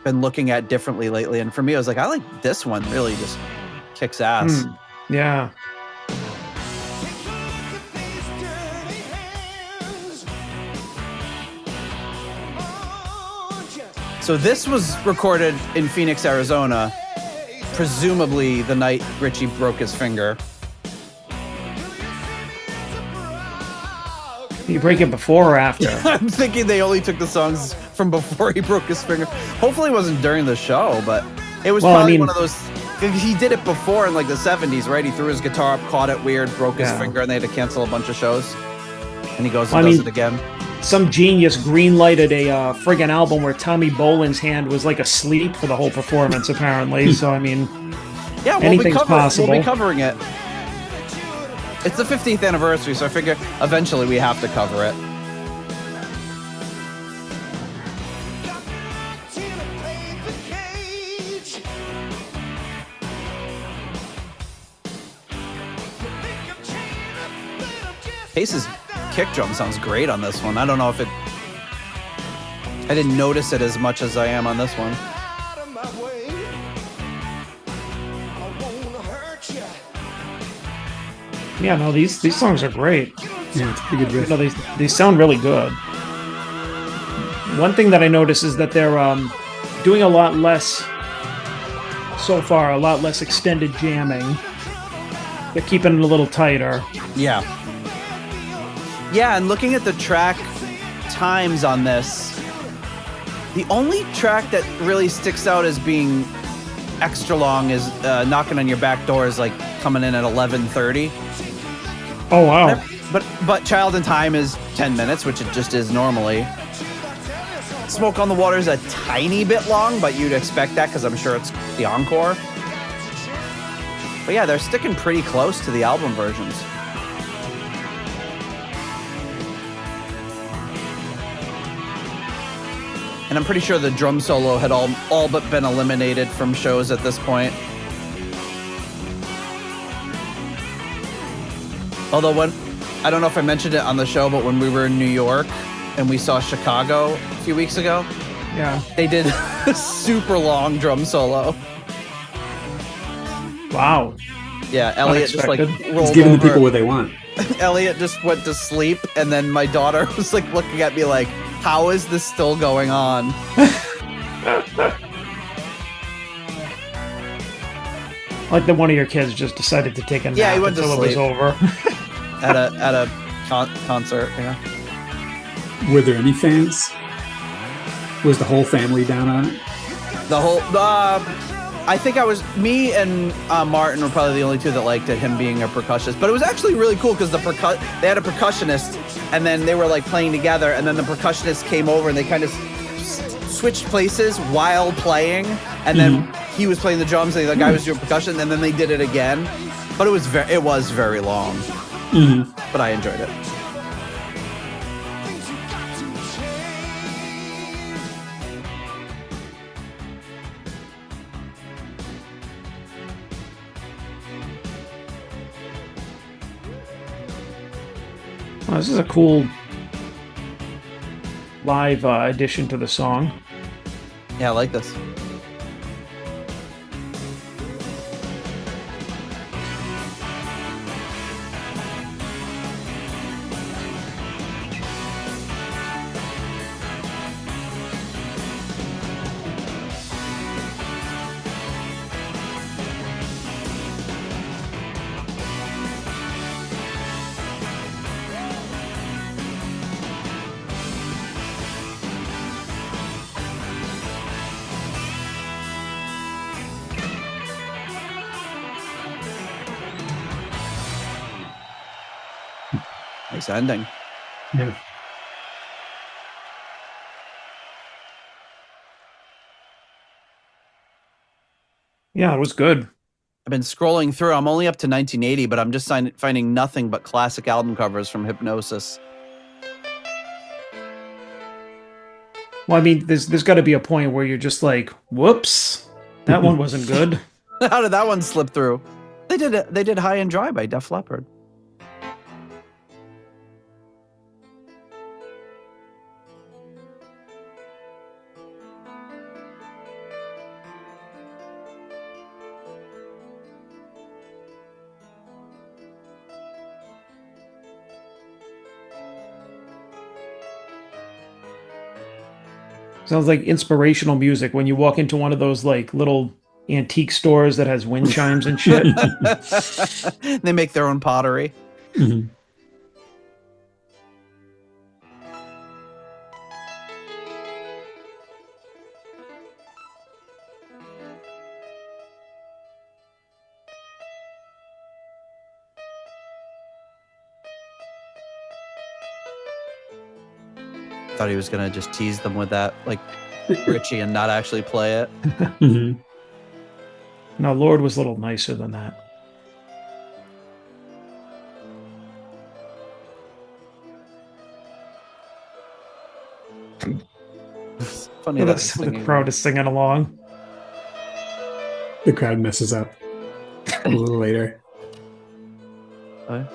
S2: been looking at differently lately? And for me, I was like, I like this one. Really just kicks ass.
S3: Yeah.
S2: So this was recorded in Phoenix, Arizona, presumably the night Richie broke his finger.
S3: You break it before or after?
S2: I'm thinking they only took the songs from before he broke his finger. Hopefully it wasn't during the show, but it was probably one of those. He did it before in like the 70s, right? He threw his guitar up, caught it weird, broke his finger, and they had to cancel a bunch of shows. And he goes and does it again.
S3: Some genius green-lighted a friggin' album where Tommy Bolin's hand was like asleep for the whole performance, apparently. So, I mean,
S2: yeah,
S3: anything's possible.
S2: We'll be covering it. It's the 50th anniversary, so I figure eventually we have to cover it. Pace's kick drum sounds great on this one. I don't know if I didn't notice it as much as I am on this one.
S3: Yeah, no, these songs are great.
S4: Yeah, it's a pretty good riff.
S3: No, they sound really good. One thing that I notice is that they're doing a lot less extended jamming. They're keeping it a little tighter.
S2: Yeah. Yeah, and looking at the track times on this, the only track that really sticks out as being extra long is Knocking on Your Back Door is like coming in at 11:30.
S3: Oh, wow.
S2: But Child in Time is 10 minutes, which it just is normally. Smoke on the Water is a tiny bit long, but you'd expect that because I'm sure it's the encore. But yeah, they're sticking pretty close to the album versions. And I'm pretty sure the drum solo had all but been eliminated from shows at this point. Although I don't know if I mentioned it on the show, but when we were in New York and we saw Chicago a few weeks ago,
S3: yeah,
S2: they did a super long drum solo.
S3: Wow.
S2: Yeah, Elliot just like
S3: Unexpected.
S2: rolled
S4: It's giving the
S2: over.
S4: people what they want.
S2: Elliot just went to sleep, and then my daughter was like looking at me like, how is this still going on?
S3: Like that one of your kids just decided to take a nap
S2: Yeah, he went to
S3: until it was
S2: sleep.
S3: over.
S2: at a concert, yeah.
S4: Were there any fans? Was the whole family down on it?
S2: The whole, I think me and Martin were probably the only two that liked it, him being a percussionist. But it was actually really cool because they had a percussionist, and then they were like playing together, and then the percussionist came over and they kind of switched places while playing, and then he was playing the drums and the guy was doing percussion, and then they did it again. But it was very long. But I enjoyed it.
S3: Well, this is a cool live addition to the song.
S2: Yeah, I like this. nice ending.
S4: Yeah.
S3: Yeah, it was good.
S2: I've been scrolling through. I'm only up to 1980, but I'm just finding nothing but classic album covers from Hipgnosis.
S3: Well, I mean, there's got to be a point where you're just like, whoops, that one wasn't good.
S2: How did that one slip through? They did High and Dry by Def Leppard.
S3: Sounds like inspirational music when you walk into one of those like little antique stores that has wind chimes and shit.
S2: They make their own pottery.
S4: Mhm.
S2: Thought he was gonna just tease them with that, like Richie, and not actually play it.
S4: Mhm.
S3: No, Lord was a little nicer than that.
S2: Funny
S3: Yeah,
S2: that
S3: that's
S2: he's
S3: the
S2: singing.
S3: crowd is singing along.
S4: The crowd messes up a little later.
S2: Oh,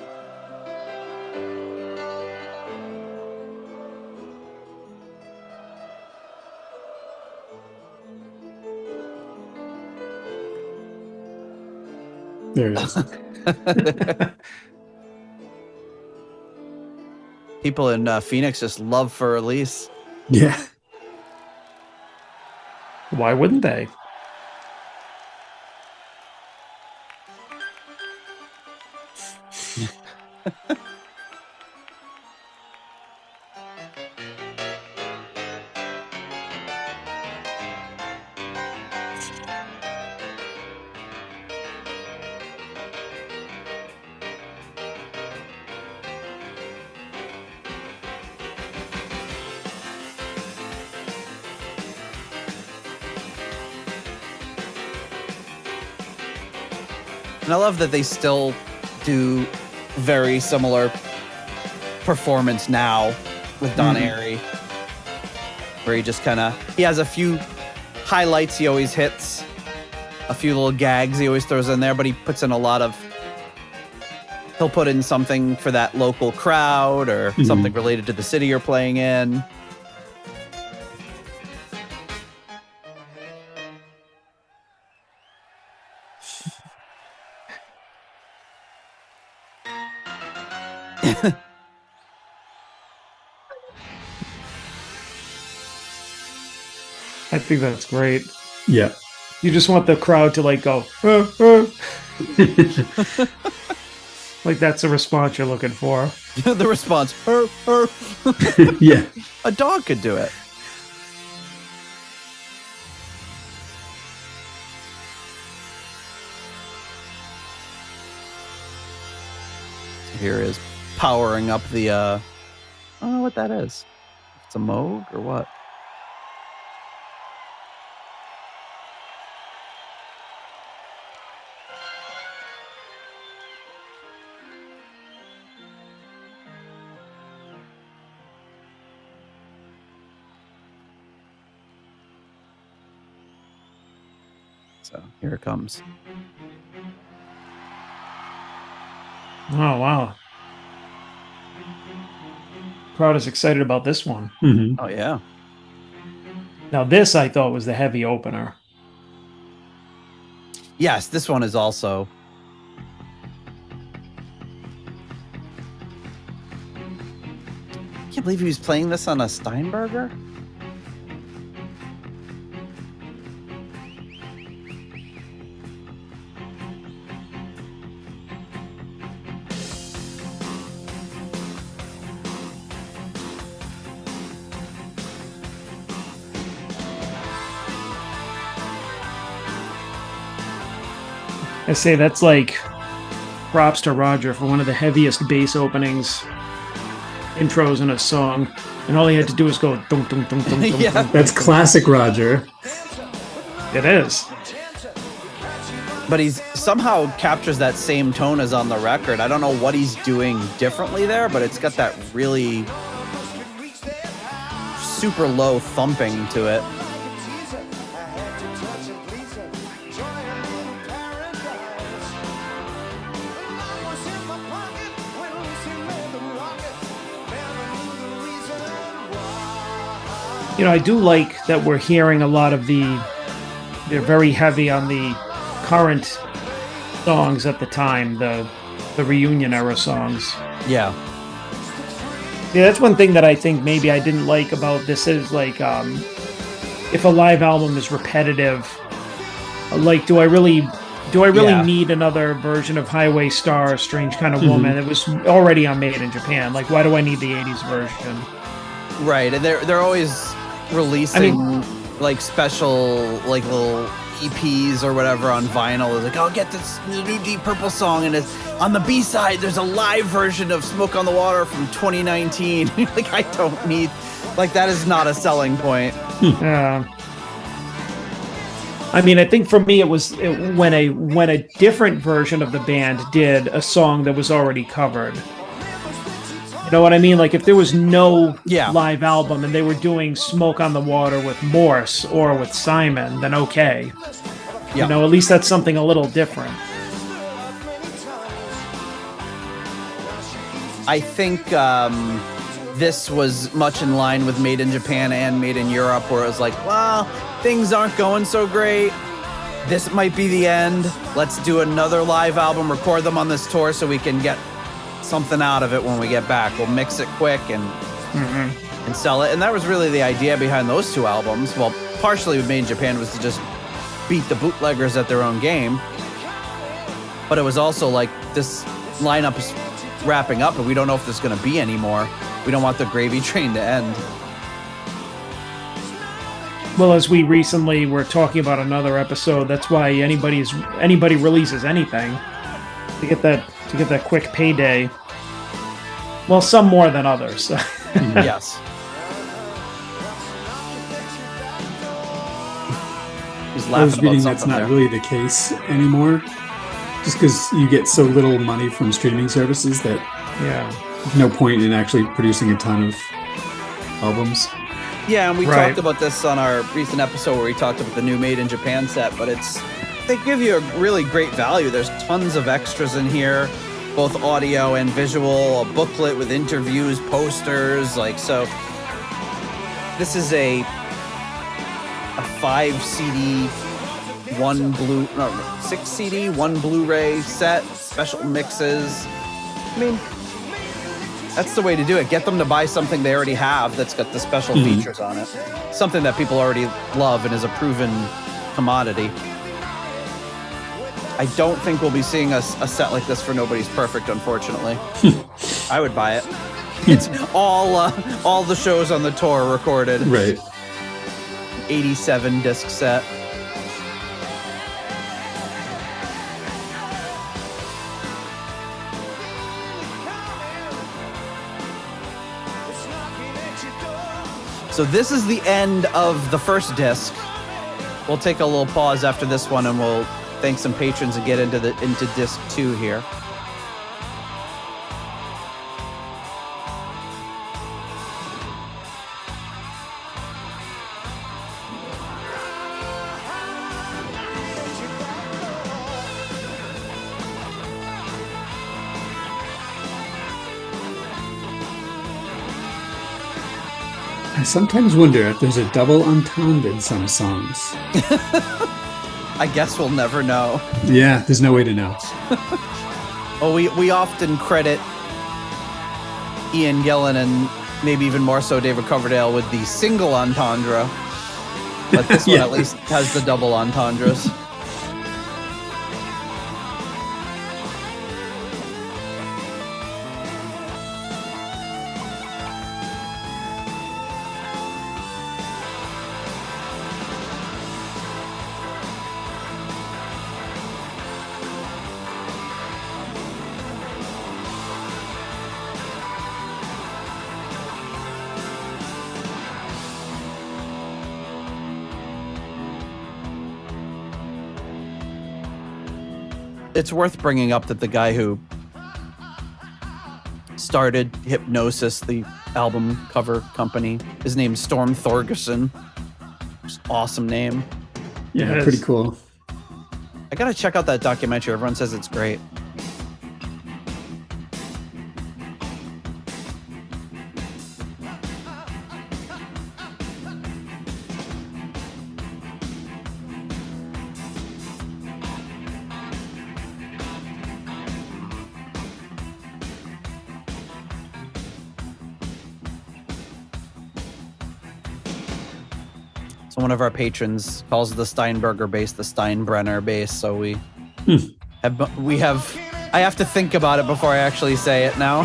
S4: There it is.
S2: People in Phoenix just love for Elise.
S4: Yeah.
S3: Why wouldn't they?
S2: And I love that they still do very similar performance now with Don Airy, where he just he has a few highlights he always hits, a few little gags he always throws in there, but he puts in he'll put in something for that local crowd or something related to the city you're playing in.
S3: I think that's great.
S4: Yeah.
S3: You just want the crowd to like go, like that's the response you're looking for.
S2: The response,
S4: Yeah.
S2: a dog could do it. Here is powering up the, I don't know what that is. It's a Moog or what? So here it comes.
S3: Oh, wow. Crowd is excited about this one.
S4: Mhm.
S2: Oh, yeah.
S3: Now, this I thought was the heavy opener.
S2: Yes, this one is also. I can't believe he was playing this on a Steinberger.
S3: I say that's like props to Roger for one of the heaviest bass openings intros in a song, and all he had to do was go dunk dunk dunk dunk dunk.
S2: Yeah.
S3: dunk.
S4: That's classic Roger.
S3: It is.
S2: But he's somehow captures that same tone as on the record. I don't know what he's doing differently there, but it's got that really super low thumping to it.
S3: You know, I do like that we're hearing a lot of they're very heavy on the current songs at the time, the reunion era songs.
S2: Yeah.
S3: Yeah, that's one thing that I think maybe I didn't like about this is like, if a live album is repetitive, like, do I really
S2: Yeah.
S3: need another version of Highway Star, Strange Kind of Woman? It was already on Made in Japan. Like, why do I need the 80s version?
S2: Right. And they're always releasing like special like little EPs or whatever on vinyl. It's like, oh, get this new Deep Purple song, and it's on the B-side there's a live version of Smoke on the Water from 2019. Like, I don't need, like, that is not a selling point.
S3: I mean, I think for me it was when a different version of the band did a song that was already covered. You know what I mean? Like, if there was no
S2: Yeah.
S3: live album and they were doing Smoke on the Water with Morse or with Simon, then okay.
S2: Yeah.
S3: You know, at least that's something a little different.
S2: I think this was much in line with Made in Japan and Made in Europe, where it was like, well, things aren't going so great. This might be the end. Let's do another live album, record them on this tour so we can get something out of it when we get back. We'll mix it quick and sell it. And that was really the idea behind those two albums. Well, partially with Made in Japan was to just beat the bootleggers at their own game. But it was also like, this lineup is wrapping up and we don't know if there's going to be any more. We don't want the gravy train to end.
S3: Well, as we recently were talking about another episode, that's why anybody releases anything to get that quick payday. Well, some more than others.
S2: Yes. He's
S4: I was
S2: laughing
S4: reading
S2: about
S4: that's
S2: something
S4: not
S2: there.
S4: really the case anymore. Just because you get so little money from streaming services that
S3: Yeah.
S2: Oh,
S4: there's no point in actually producing a ton of albums.
S2: Yeah, and we
S3: Right.
S2: talked about this on our recent episode where we talked about the new Made in Japan set, but they give you a really great value. There's tons of extras in here, both audio and visual, a booklet with interviews, posters, like, so this is a 5 CD, 6 CD, 1 Blu-ray set, special mixes. I mean, that's the way to do it. Get them to buy something they already have that's got the special features on it. Something that people already love and is a proven commodity. I don't think we'll be seeing a set like this for Nobody's Perfect, unfortunately. I would buy it. It's all the shows on the tour recorded.
S4: Right.
S2: 87 disc set. So this is the end of the first disc. We'll take a little pause after this one and we'll thank some patrons and get into disc 2 here.
S4: I sometimes wonder if there's a double entendre in some songs.
S2: I guess we'll never know.
S4: Yeah, there's no way to know.
S2: Well, we often credit Ian Gillan and maybe even more so David Coverdale with the single entendre, but this one
S4: Yeah.
S2: at least has the double entendres. it's worth bringing up that the guy who started Hypnosis, the album cover company, his name's Storm Thorgerson. Awesome name.
S4: Yeah,
S3: Yes.
S4: pretty cool.
S2: I gotta check out that documentary. Everyone says it's great. So one of our patrons calls the Steinberger bass the Steinbrenner bass. So we have. I have to think about it before I actually say it now.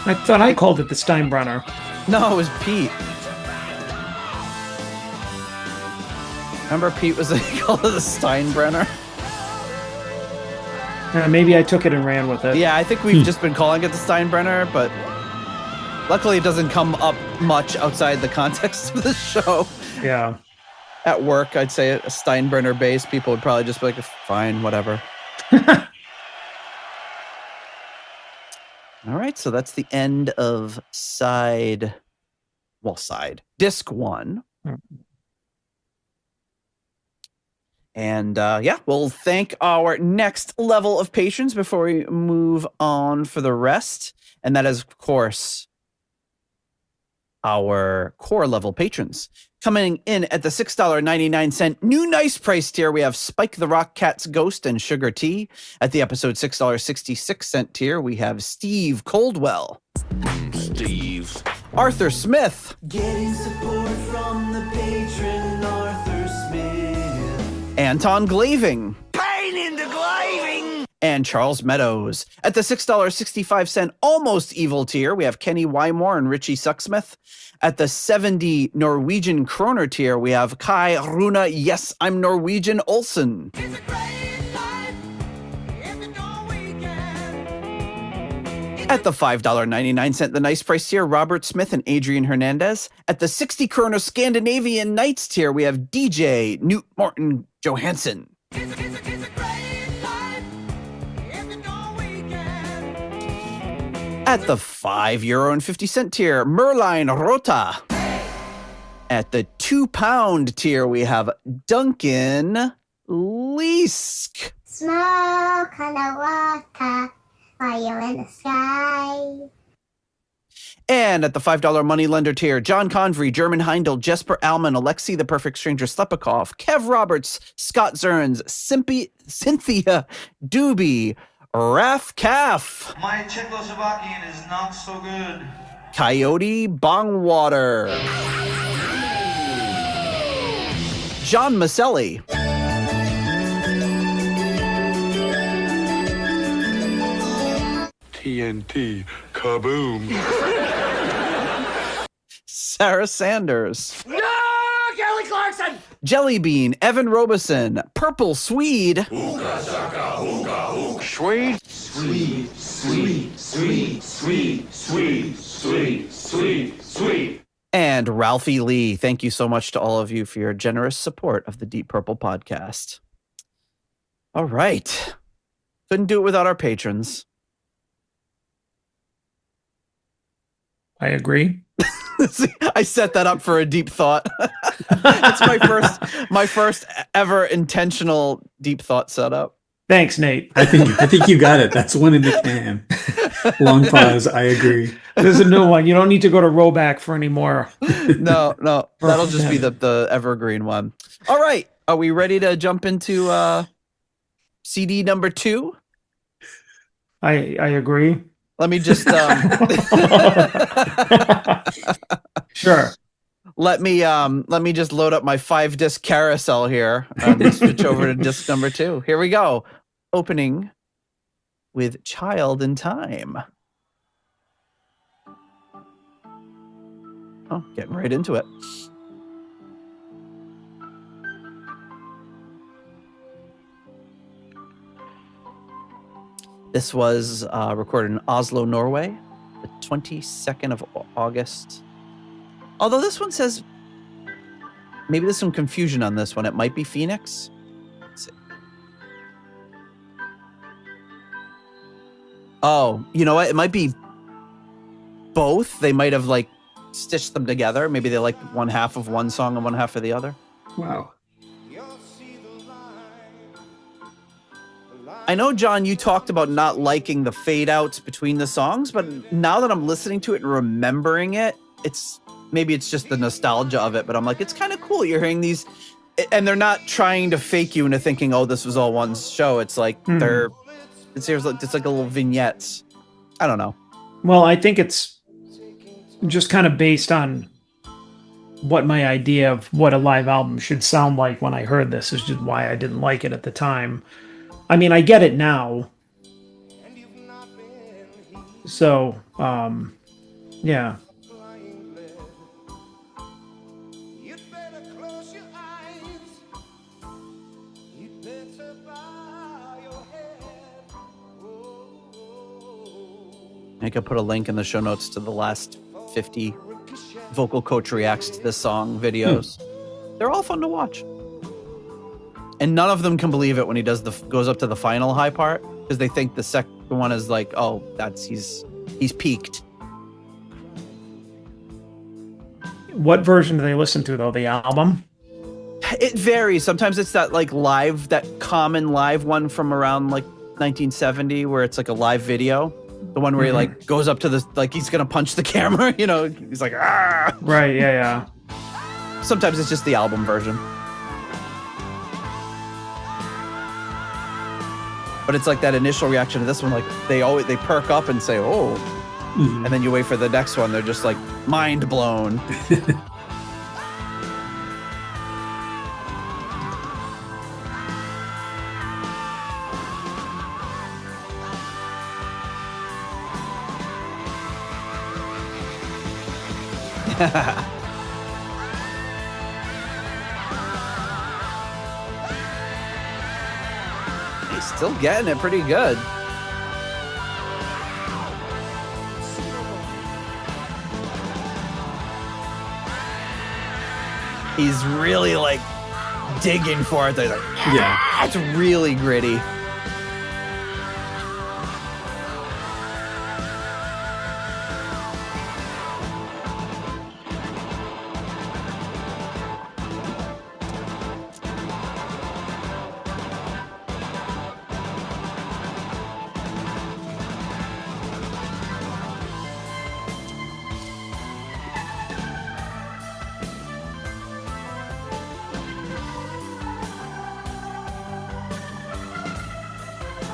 S3: I thought I called it the Steinbrenner.
S2: No, it was Pete. Remember Pete was he called it the Steinbrenner?
S3: Maybe I took it and ran with it.
S2: Yeah, I think we've just been calling it the Steinbrenner, but luckily it doesn't come up much outside the context of the show.
S3: Yeah.
S2: At work, I'd say a Steinbrenner bass. People would probably just be like, fine, whatever. All right, so that's the end of disc 1. And we'll thank our next level of patrons before we move on for the rest. And that is, of course, our core level patrons. Coming in at the $6.99 new nice price tier, we have Spike the Rock Cat's Ghost and Sugar Tea. At the episode $6.66 tier, we have Steve Coldwell.
S5: Steve.
S2: Arthur Smith.
S7: Getting support from the patron Arthur Smith.
S2: Anton Glaving.
S7: Pain in the glaving.
S2: And Charles Meadows. At the $6.65 almost evil tier, we have Kenny Wymore and Richie Sucksmith. At the 70 Norwegian kroner tier, we have Kai Runa, yes, I'm Norwegian Olsen. At the $5.99 the nice price tier, Robert Smith and Adrian Hernandez. At the 60 kroner Scandinavian Nights tier, we have DJ Newt Morton Johansson. At the €5.50 tier, Merline Rota. At the £2 tier, we have Duncan Leask.
S8: Smoke on the water while you're in the sky.
S2: And at the $5 money lender tier, John Convery, German Heindel, Jesper Alman, Alexei the Perfect Stranger Slepikov, Kev Roberts, Scott Zerns, Cynthia Doobie, Raf Calf.
S9: My Czechoslovakian is not so good.
S2: Coyote Bongwater. John Maselli.
S6: TNT, kaboom.
S2: Sarah Sanders.
S7: No, Kelly Clarkson.
S2: Jellybean, Evan Robeson, Purple Swede.
S6: Swede?
S9: Sweet, sweet, sweet, sweet, sweet, sweet, sweet, sweet.
S2: And Ralphie Lee. Thank you so much to all of you for your generous support of the Deep Purple podcast. All right. Couldn't do it without our patrons.
S3: I agree.
S2: I set that up for a deep thought. It's my first ever intentional deep thought setup.
S3: Thanks, Nate.
S4: I think you got it. That's one in the can. Long pause. I agree.
S3: There's a new one. You don't need to go to Roback for any more.
S2: No, that'll just be the evergreen one. All right, are we ready to jump into CD number 2?
S3: I agree.
S2: Let me just
S3: Sure.
S2: let me just load up my 5-disc carousel here. Switch over to disc number 2. Here we go. Opening with Child in Time. Oh, getting right into it. This was recorded in Oslo, Norway, the 22nd of August. Although this one says, maybe there's some confusion on this one. It might be Phoenix. Let's see. Oh, you know what? It might be both. They might have like stitched them together. Maybe they like one half of one song and one half of the other.
S4: Wow.
S2: I know, John, you talked about not liking the fade outs between the songs, but now that I'm listening to it and remembering it, maybe it's just the nostalgia of it, but I'm like, it's kind of cool. You're hearing these, and they're not trying to fake you into thinking, oh, this was all one show. It's like it's like a little vignettes. I don't know.
S3: Well, I think it's just kind of based on what my idea of what a live album should sound like when I heard this is just why I didn't like it at the time. I mean, I get it now. So, yeah.
S2: I could put a link in the show notes to the last 50 vocal coach reacts to this song videos. They're all fun to watch. And none of them can believe it when he goes up to the final high part because they think the second one is like, oh, he's peaked.
S3: What version do they listen to though? The album?
S2: It varies. Sometimes it's that common live one from around like 1970 where it's like a live video. The one where he like goes up to the, like he's gonna punch the camera, you know, he's like, ah.
S3: Right, yeah.
S2: Sometimes it's just the album version. But it's like that initial reaction to this one, like they perk up and say, oh. And then you wait for the next one, they're just like mind blown. He's still getting it pretty good. He's really like digging for it. They're like, yeah, it's really gritty.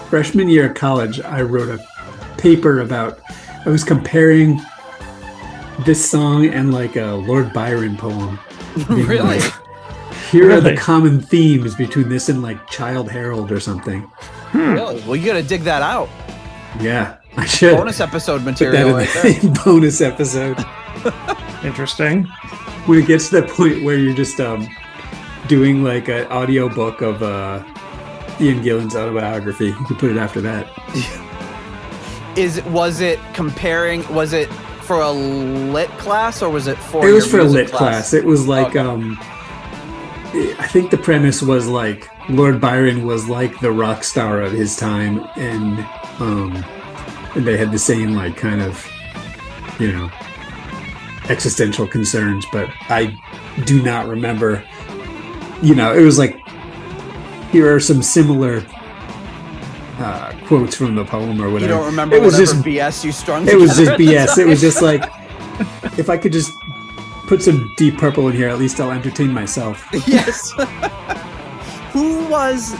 S4: Freshman year of college, I wrote a paper I was comparing this song and like a Lord Byron poem.
S2: Really?
S4: Like, here are the common themes between this and like Childe Harold or something.
S2: Really? Well, you got to dig that out.
S4: Yeah, I should.
S2: Bonus episode material right there.
S4: Bonus episode.
S3: Interesting.
S4: When it gets to the point where you're just doing like an audio book of Ian Gillan's autobiography, you can put it after that.
S2: Was it for a lit class or was it for?
S4: It was for a lit class. It was like I think the premise was like Lord Byron was like the rock star of his time, and they had the same like kind of, you know, existential concerns, but I do not remember. You know, it was like, here are some similar quotes from the poem or whatever.
S2: You don't remember
S4: it was
S2: whatever
S4: just
S2: BS you strung
S4: It was just
S2: together?
S4: BS. It was just like, if I could just put some Deep Purple in here, at least I'll entertain myself.
S2: Yes. Who was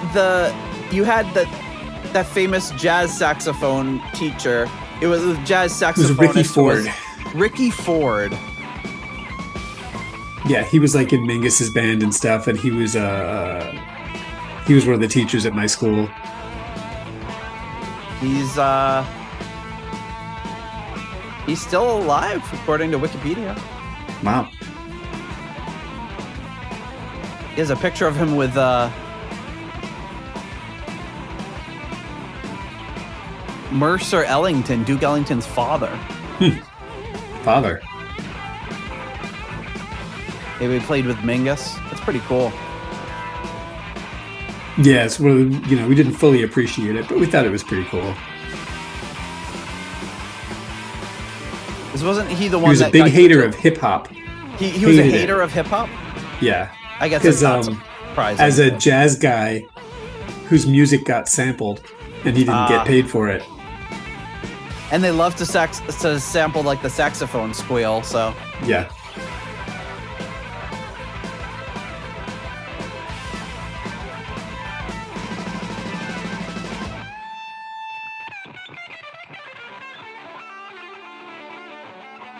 S2: you had that famous jazz saxophone teacher. It was a jazz saxophonist.
S4: It was Ricky Ford.
S2: Ricky Ford.
S4: Yeah, he was like in Mingus's band and stuff, and he was one of the teachers at my school.
S2: He's still alive, according to Wikipedia.
S4: Wow.
S2: There's a picture of him with Mercer Ellington, Duke Ellington's father.
S4: Father.
S2: Maybe he played with Mingus. That's pretty cool.
S4: Yeah, it's one of the, we didn't fully appreciate it, but we thought it was pretty cool.
S2: This wasn't he the
S4: He
S2: one
S4: was
S2: that
S4: a big
S2: got
S4: hater
S2: killed?
S4: of hip hop.
S2: He was a
S4: hated it.
S2: hater of hip hop.
S4: Yeah,
S2: I guess that's not
S4: because
S2: surprising.
S4: as a jazz guy whose music got sampled and he didn't get paid for it.
S2: And they love to sample like the saxophone squeal. So
S4: Yeah.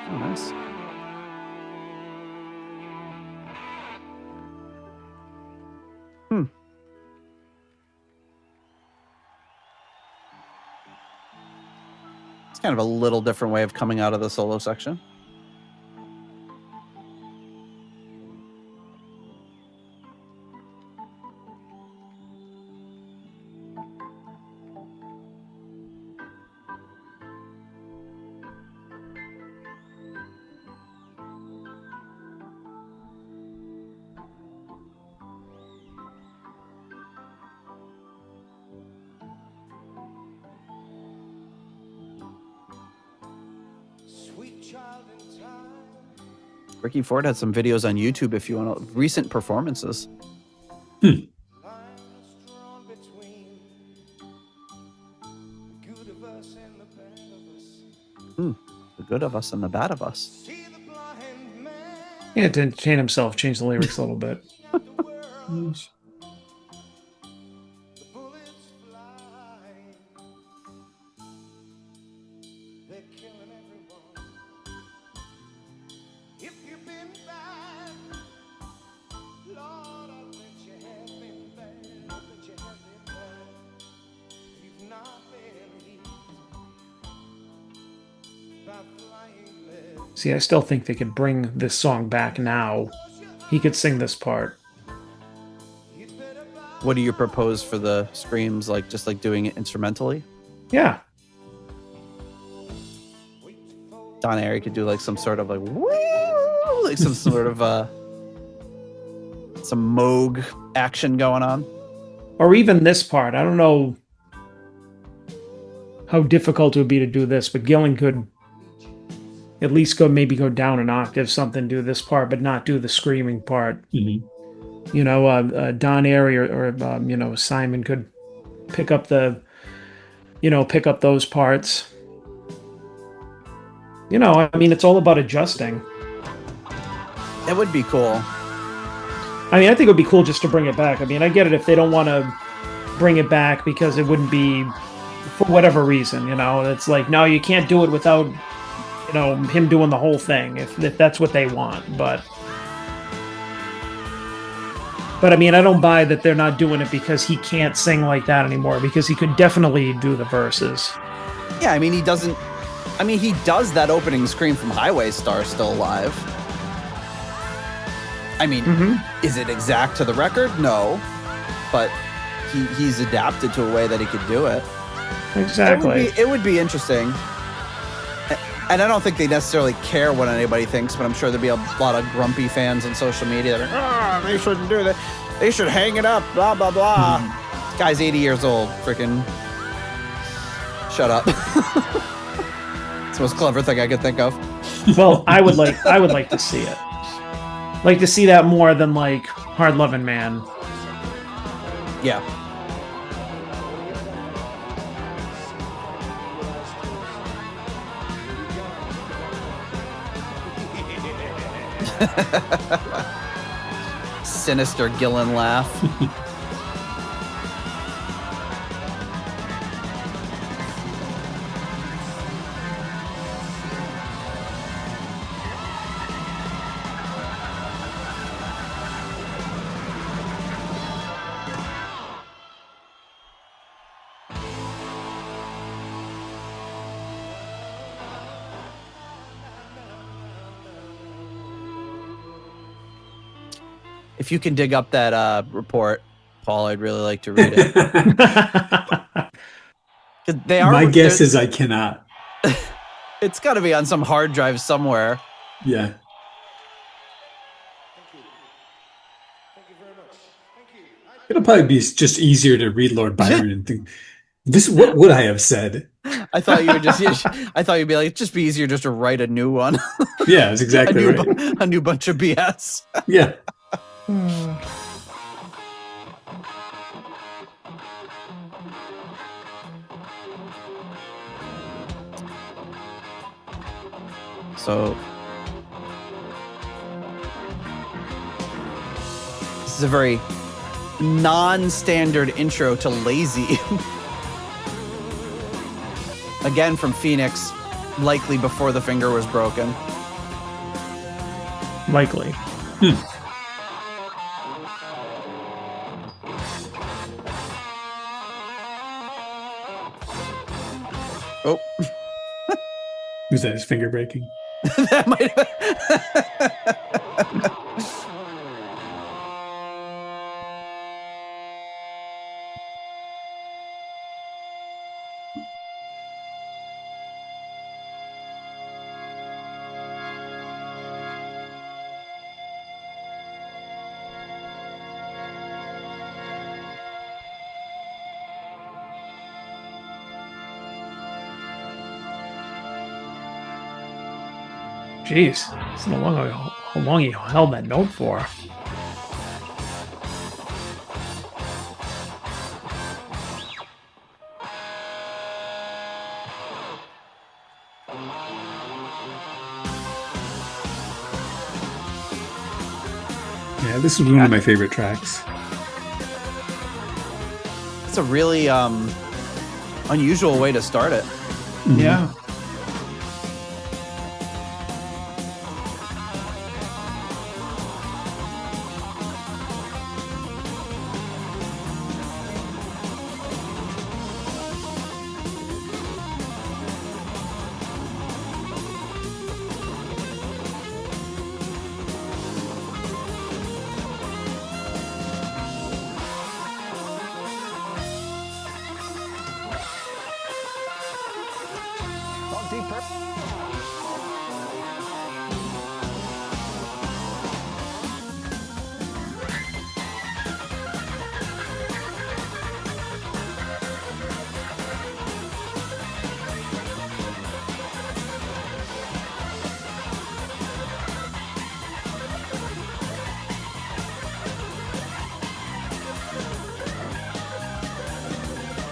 S2: oh, nice. It's kind of a little different way of coming out of the solo section. Ricky Ford had some videos on YouTube if you want recent performances. The good of us and the bad of us.
S3: Yeah, to entertain himself, change the lyrics a little bit. See, I still think they could bring this song back now. He could sing this part.
S2: What do you propose for the screams? Like just like doing it instrumentally?
S3: Yeah.
S2: Don Airy could do like some sort of like woo, like some sort of some Moog action going on.
S3: Or even this part. I don't know how difficult it would be to do this, but Gillan could at least maybe go down an octave, something, do this part, but not do the screaming part.
S4: Mm-hmm.
S3: You know, Don Airy or Simon could pick up those parts. You know, I mean, it's all about adjusting.
S2: It would be cool.
S3: I mean, I think it would be cool just to bring it back. I mean, I get it if they don't want to bring it back because it wouldn't be for whatever reason, you know. It's like, no, you can't do it without, you know, him doing the whole thing if that's what they want. But I mean, I don't buy that they're not doing it because he can't sing like that anymore, because he could definitely do the verses.
S2: Yeah, I mean, he does that opening scream from Highway Star still live. I mean, Is it exact to the record? No. But he's adapted to a way that he could do it.
S3: Exactly.
S2: It would be interesting. And I don't think they necessarily care what anybody thinks, but I'm sure there'd be a lot of grumpy fans on social media that are, they shouldn't do that. They should hang it up, blah, blah, blah. This guy's 80 years old. Freaking shut up. It's the most clever thing I could think of.
S3: Well, I would like to see it. Like to see that more than like Hard Lovin' Man.
S2: Yeah. Sinister Gillan laugh. If you can dig up that report, Paul, I'd really like to read it.
S4: My guess is I cannot.
S2: It's got to be on some hard drive somewhere.
S4: Yeah.
S6: Thank you very much. Thank you.
S4: It'll probably be just easier to read Lord Byron and think, what would I have said?
S2: I thought you would I thought you'd be like, it'd just be easier just to write a new one.
S4: Yeah, that's exactly right.
S2: A new bunch of BS.
S4: Yeah.
S2: So this is a very non-standard intro to Lazy. Again from Phoenix, likely before the finger was broken.
S3: Likely.
S2: Oh.
S4: Was that his finger breaking?
S2: That might have...
S3: Jeez, I don't know how long he held that note for.
S4: Yeah, this is one of my favorite tracks.
S2: It's a really unusual way to start it.
S3: Yeah.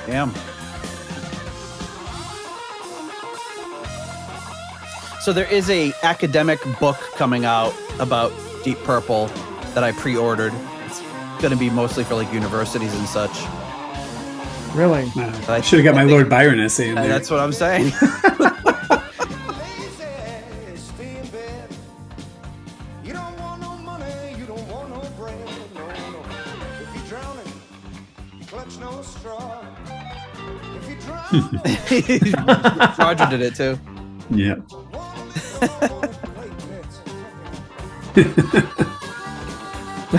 S2: Damn. So there is a academic book coming out about Deep Purple that I pre-ordered. It's going to be mostly for like universities and such.
S3: Really?
S4: I should have got my Lord Byron essay in there.
S2: That's what I'm saying. Roger did it too.
S4: Yeah.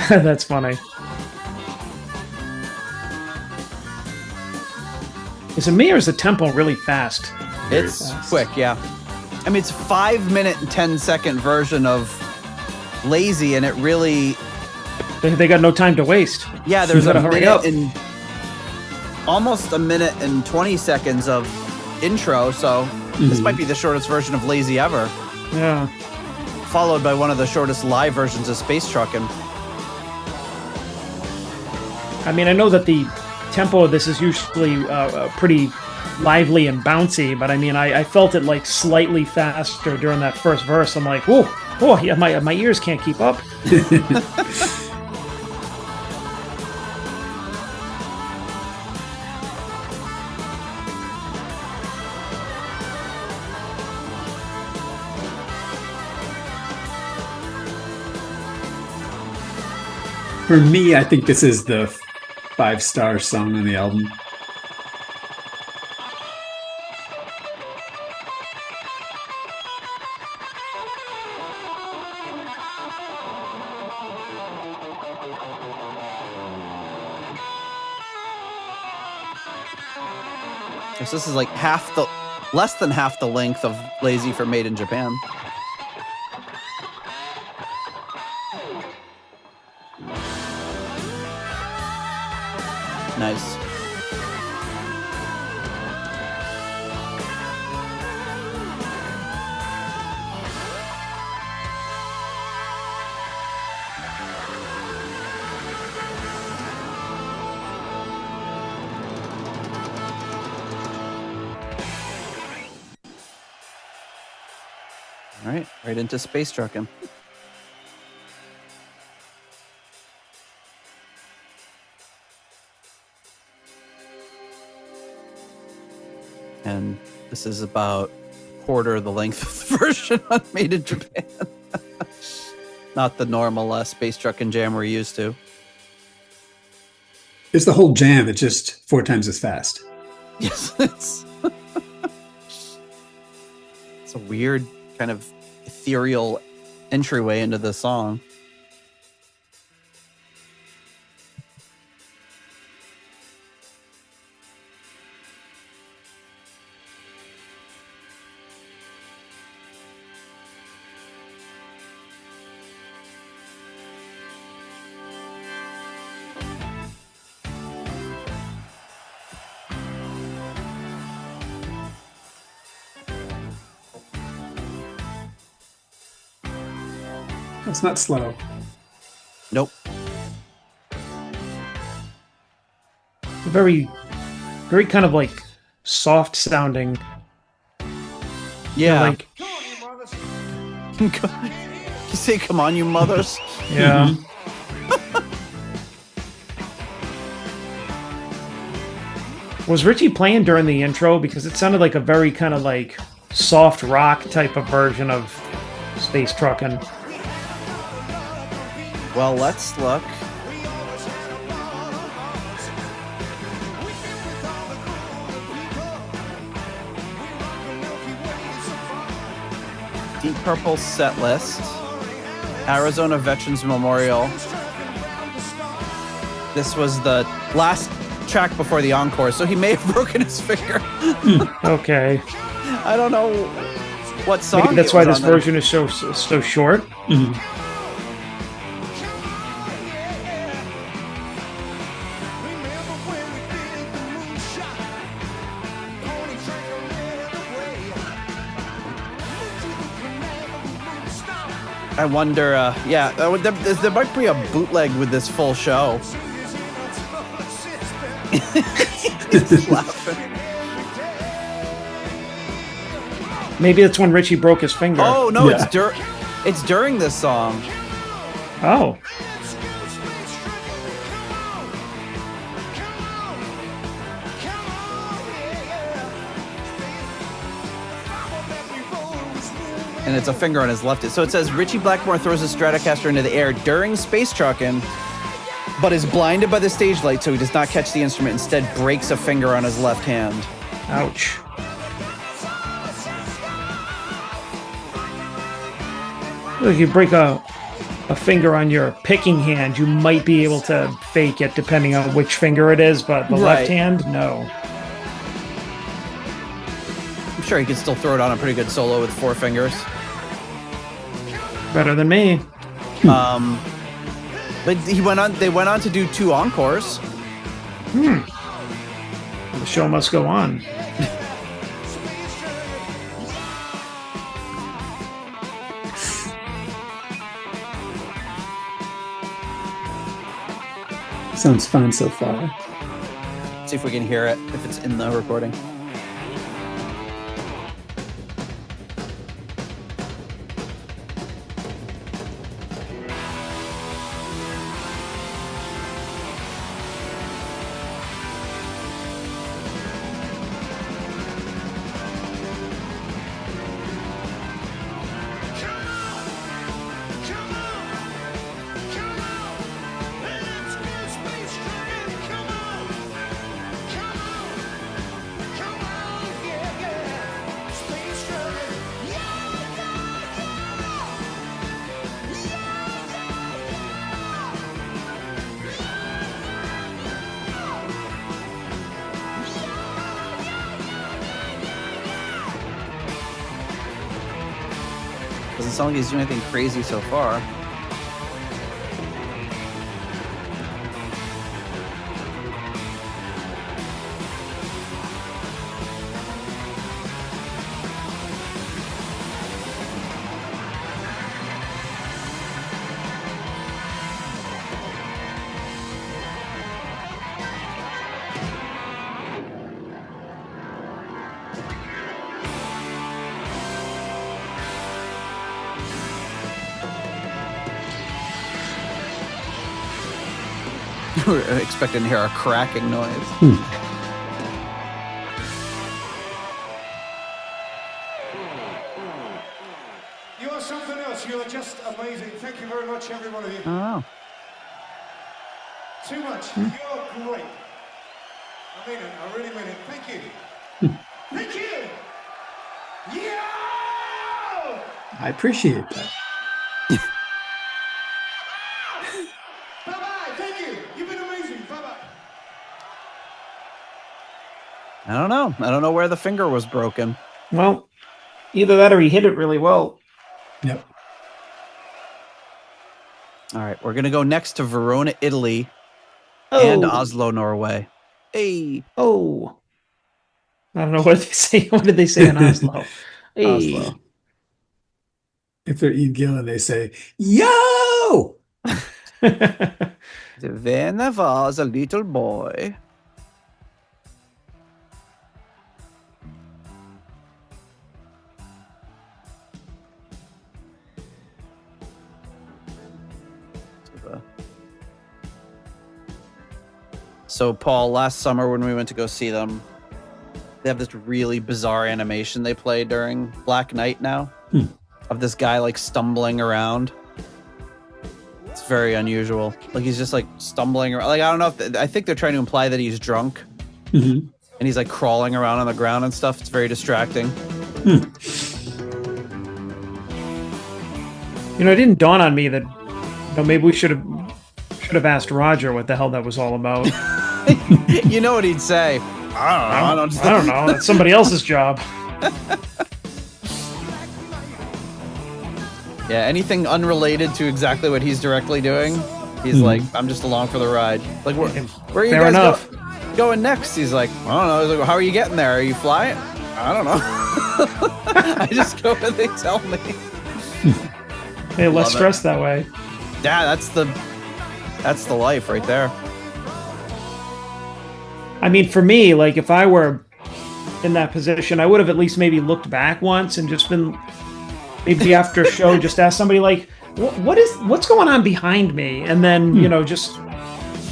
S3: That's funny. Is it me or is the tempo really fast?
S2: It's quick, yeah. I mean, it's a 5-minute and 10-second version of Lazy, and it really...
S3: They got no time to waste.
S2: Yeah, there's a
S3: hurry
S2: minute
S3: up.
S2: and... almost a minute and 20 seconds of intro, so this might be the shortest version of Lazy ever.
S3: Yeah.
S2: Followed by one of the shortest live versions of Space Truckin'.
S3: I mean, I know that the tempo of this is usually pretty lively and bouncy, but I mean, I felt it like slightly faster during that first verse. I'm like, oh, yeah, my ears can't keep up.
S4: For me, I think this is the 5-star song on the album.
S2: So this is like less than half the length of Lazy for Made in Japan. Nice. All right into space trucking. And this is about a quarter the length of the version on Made in Japan. Not the normal space trucking jam we're used to.
S4: It's the whole jam. It's just 4 times as fast.
S2: Yes, it's a weird kind of ethereal entryway into the song.
S4: It's not slow.
S2: Nope.
S3: Very, very kind of like soft sounding.
S2: Yeah.
S3: Like,
S2: You say, come on, you mothers.
S3: yeah. Was Richie playing during the intro? Because it sounded like a very kind of like soft rock type of version of Space Truckin'.
S2: Well, let's look. Deep Purple set list. Arizona Veterans Memorial. This was the last track before the encore, so he may have broken his finger.
S3: Okay.
S2: I don't know what song.
S3: Maybe that's
S2: it
S3: why
S2: was
S3: this
S2: on there.
S3: version is so short.
S2: I wonder, there might be a bootleg with this full show. He's laughing.
S3: Maybe that's when Richie broke his finger.
S2: Oh no,
S4: Yeah.
S2: it's during this song.
S3: Oh.
S2: And it's a finger on his left. So it says Richie Blackmore throws his Stratocaster into the air during Space Truckin', but is blinded by the stage light, so he does not catch the instrument. Instead, breaks a finger on his left hand.
S3: Ouch. If you break a finger on your picking hand, you might be able to fake it depending on which finger it is, but the
S2: Right.
S3: left hand, no.
S2: I'm sure he could still throw it on a pretty good solo with 4 fingers.
S3: Better than me.
S2: But they went on to do 2 encores.
S3: The show must go on.
S4: Sounds fun so far.
S2: See if we can hear it, if it's in the recording. Doesn't sound like he's doing anything crazy so far. We're expecting to hear a cracking noise.
S6: You are something else. You are just amazing. Thank you very much, every one of you.
S2: Oh.
S6: Too much. You're great. I mean it. I really mean it. Thank you. Thank you. Yeah.
S4: I appreciate that.
S6: Bye-bye. Thank you. You've been amazing. Bye-bye.
S2: I don't know. I don't know where the finger was broken.
S3: Well, either that or he hit it really well.
S4: Yep.
S2: All right, we're gonna go next to Verona, Italy, and Oslo, Norway. Hey,
S3: I don't know what they say. What did they say in Oslo? Hey.
S2: Oslo.
S4: If they're Ian Gillan, they say, "Yo!"
S2: Then there was a little boy. So, Paul, last summer when we went to go see them, they have this really bizarre animation they play during Black Night now of this guy like stumbling around. It's very unusual. Like he's just like stumbling around. Like I don't know if I think they're trying to imply that he's drunk, and he's like crawling around on the ground and stuff. It's very distracting.
S3: You know, it didn't dawn on me that maybe we should have asked Roger what the hell that was all about.
S2: You know what he'd say? I
S3: don't know. That's somebody else's job.
S2: Yeah, anything unrelated to exactly what he's directly doing, he's like, I'm just along for the ride. Like, where are you guys going next? He's like, I don't know. He's like, how are you getting there? Are you flying? I don't know. I just go where they tell me.
S3: Hey, less stress that way.
S2: Yeah, that's the life right there.
S3: I mean, for me, like if I were in that position, I would have at least maybe looked back once and just been maybe after a show, just ask somebody like, what's going on behind me? And then, just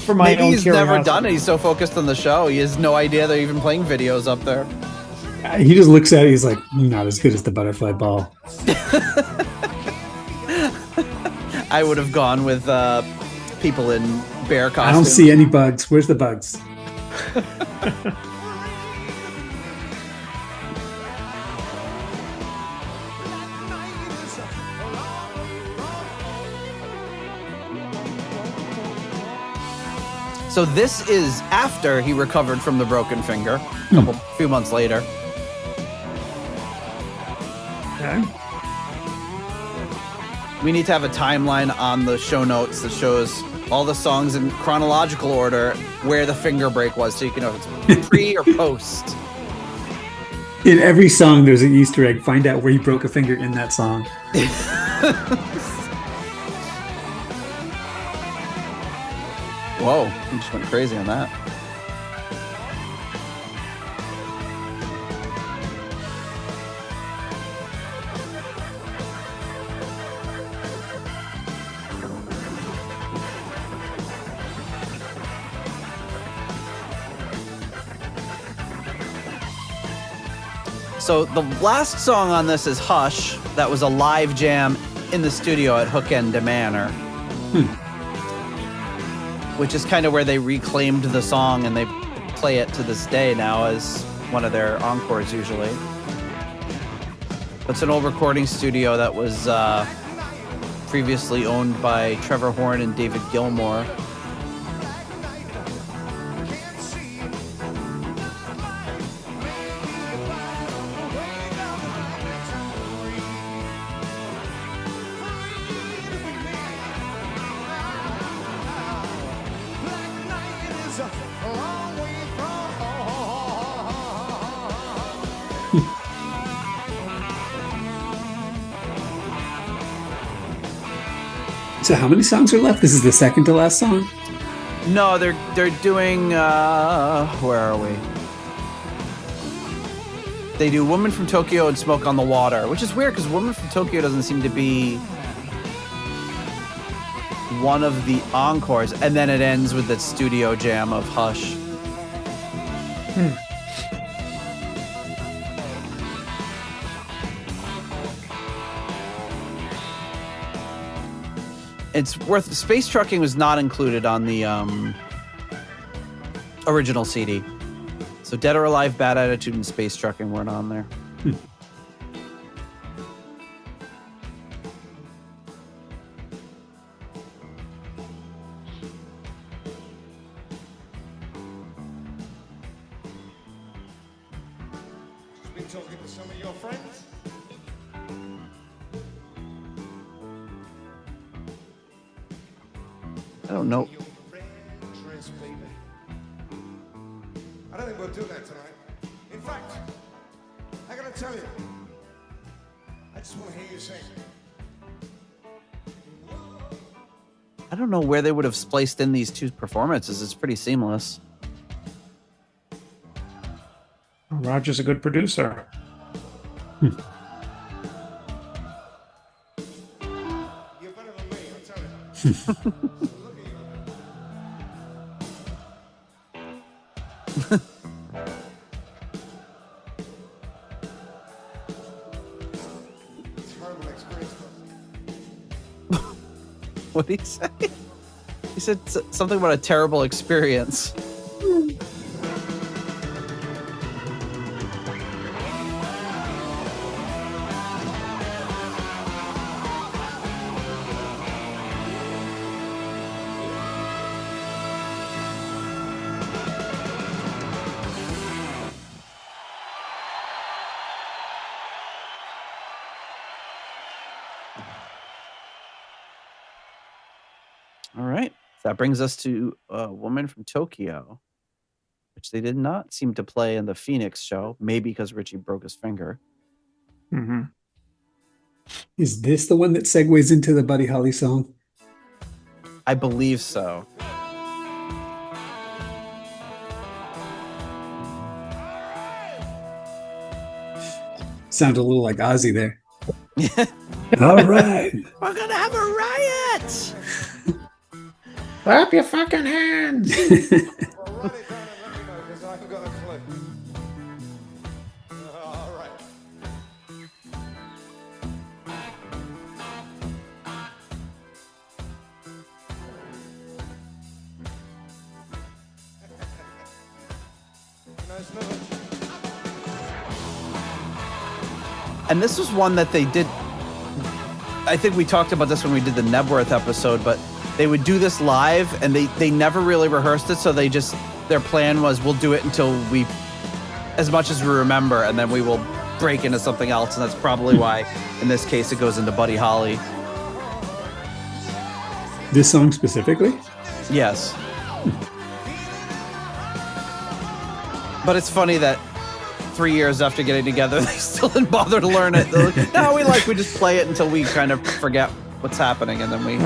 S3: for my
S2: Maybe
S3: own
S2: he's
S3: curiosity.
S2: never done it. He's so focused on the show. He has no idea they're even playing videos up there.
S4: He just looks at it. He's like, not as good as the butterfly ball.
S2: I would have gone with people in bear costumes.
S4: I don't see any bugs. Where's the bugs?
S2: So this is after he recovered from the broken finger, a few months later.
S3: Okay.
S2: We need to have a timeline on the show notes that shows all the songs in chronological order where the finger break was, so you can know if it's pre or post.
S4: In every song, there's an Easter egg. Find out where he broke a finger in that song.
S2: Whoa, you just went crazy on that. So the last song on this is Hush. That was a live jam in the studio at Hook End Manor. Which is kind of where they reclaimed the song, and they play it to this day now as one of their encores usually. It's an old recording studio that was previously owned by Trevor Horn and David Gilmour.
S4: So how many songs are left? This is the second to last song?
S2: No, they're doing where are we? They do Woman from Tokyo and Smoke on the Water, which is weird because Woman from Tokyo doesn't seem to be one of the encores, and then it ends with the studio jam of Hush. It's worth. Space Trucking was not included on the original CD. So Dead or Alive, Bad Attitude, and Space Trucking weren't on there.
S6: Just been talking to some of your friends.
S2: I don't know.
S6: Your red dress, baby. I don't think we'll do that tonight. In fact, I gotta tell you, I just want to hear you sing.
S2: I don't know where they would have spliced in these two performances. It's pretty seamless.
S3: Roger's a good producer.
S6: You're better than me, I'll tell you. Look at you. Terrible experience.
S2: What did he say? He said something about a terrible experience. All right. That brings us to Woman from Tokyo, which they did not seem to play in the Phoenix show, maybe because Richie broke his finger.
S3: Mm-hmm.
S4: Is this the one that segues into the Buddy Holly song?
S2: I believe so.
S4: Sounded a little like Ozzy there. All right.
S2: We're going to have a riot!
S3: Clap your fucking hands!
S6: Well, write it down and let me know, because I haven't got a clue. All right. Nice knowledge.
S2: And this was one that they did. I think we talked about this when we did the Nebworth episode, but they would do this live and they never really rehearsed it. So their plan was, we'll do it until as much as we remember, and then we will break into something else. And that's probably why, in this case, it goes into Buddy Holly.
S4: This song specifically?
S2: Yes. But it's funny that 3 years after getting together, they still didn't bother to learn it. They're like, no, we just play it until we kind of forget what's happening, and then we.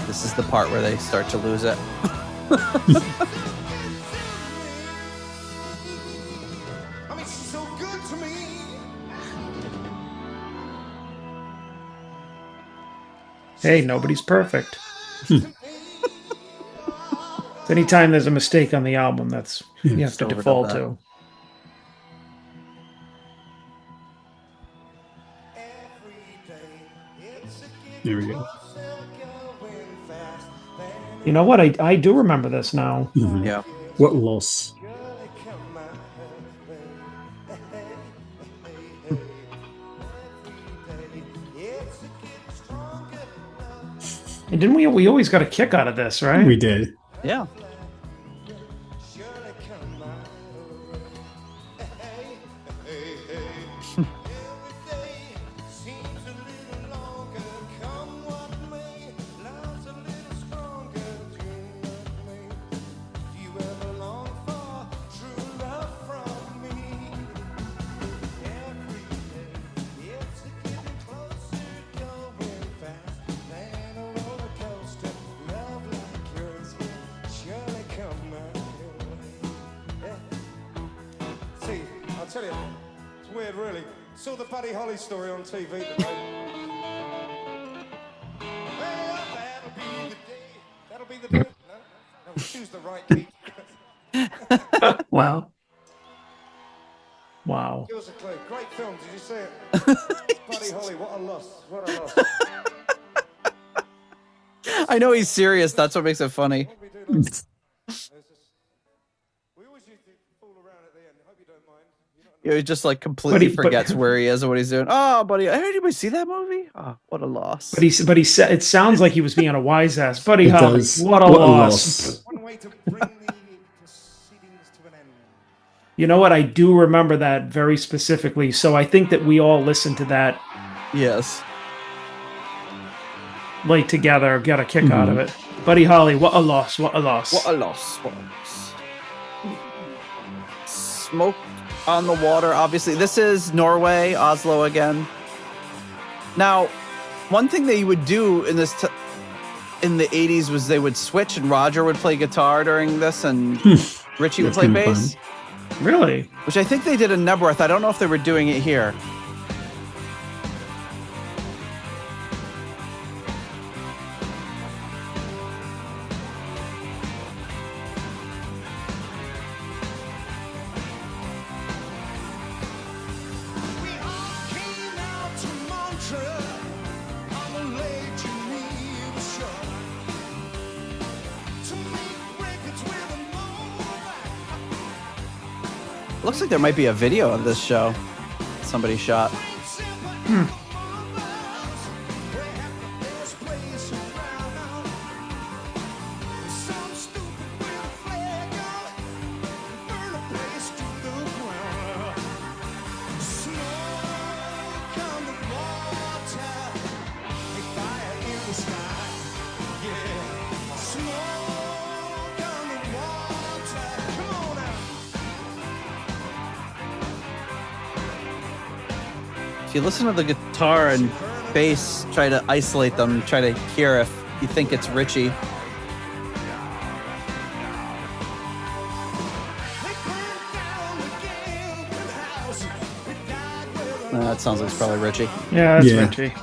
S2: This is the part where they start to lose it.
S6: I mean, she's so good to me.
S3: Hey, nobody's perfect. Anytime there's a mistake on the album, that's you have to
S2: Overdub
S3: default
S2: that.
S3: to.
S4: There we go.
S3: You know what? I do remember this now.
S4: Mhm.
S2: Yeah.
S4: What loss?
S3: And didn't we always got a kick out of this, right?
S4: We did.
S2: Yeah.
S6: tell you, it's weird, really. Saw the Buddy Holly story on TV today. Well, that'll be the day. That'll be the day. No, choose the right key.
S3: Wow. Wow.
S6: Give us a clue. Great film. Did you see it? Buddy Holly, what a loss. What a loss.
S2: I know he's serious. That's what makes it funny.
S6: What we do like this. We always used to fool around at the end. Hope you don't mind. You don't
S2: He just like completely
S3: But-
S2: forgets where he is and what he's doing. Oh, buddy, hey, anybody see that movie? Oh, what a loss.
S3: But he said it sounds like he was being a wise ass. Buddy
S4: It
S3: Holly,
S4: does.
S3: what a loss.
S6: One way to bring the proceedings to an end.
S3: You know what? I do remember that very specifically. So I think that we all listened to that
S2: Yes.
S3: like together, got a kick out of it. Buddy Holly, what a loss! What a loss!
S2: What a loss. What a loss. Smoke on the water, obviously. This is Norway, Oslo again. Now, one thing they would do in this in the 80s was they would switch and Roger would play guitar during this and Richie would
S4: That's
S2: play
S4: kinda
S2: bass,
S3: Really?
S2: which I think they did in Nebworth. I don't know if they were doing it here.
S6: We all came out to Montreal on the Lake Geneva shore to make records with a moonlight.
S2: Looks like there might be a video of this show somebody shot. If you listen to the guitar and bass, try to isolate them, try to hear if you think it's Richie. That sounds like it's probably Richie.
S3: Yeah, that's
S4: Yeah.
S3: Richie.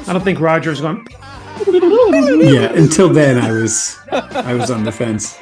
S3: I don't think Roger's going.
S4: Yeah, until then I was on the fence.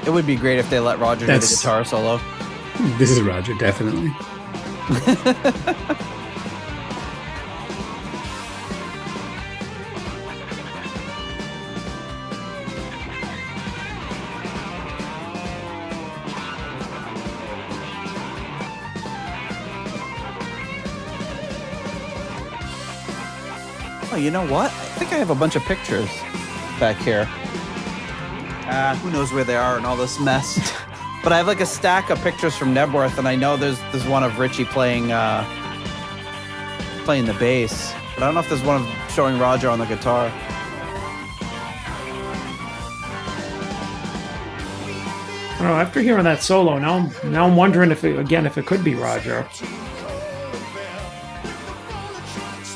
S2: It would be great if they let Roger do the
S4: That's-
S2: guitar solo.
S4: This is Roger, definitely.
S2: Oh, you know what? I think I have a bunch of pictures back here. Who knows where they are and all this mess. But I have like a stack of pictures from Nebworth, and I know there's one of Richie playing playing the bass. But I don't know if there's one of showing Roger on the guitar.
S3: I don't know, after hearing that solo, now I'm wondering if it could be Roger.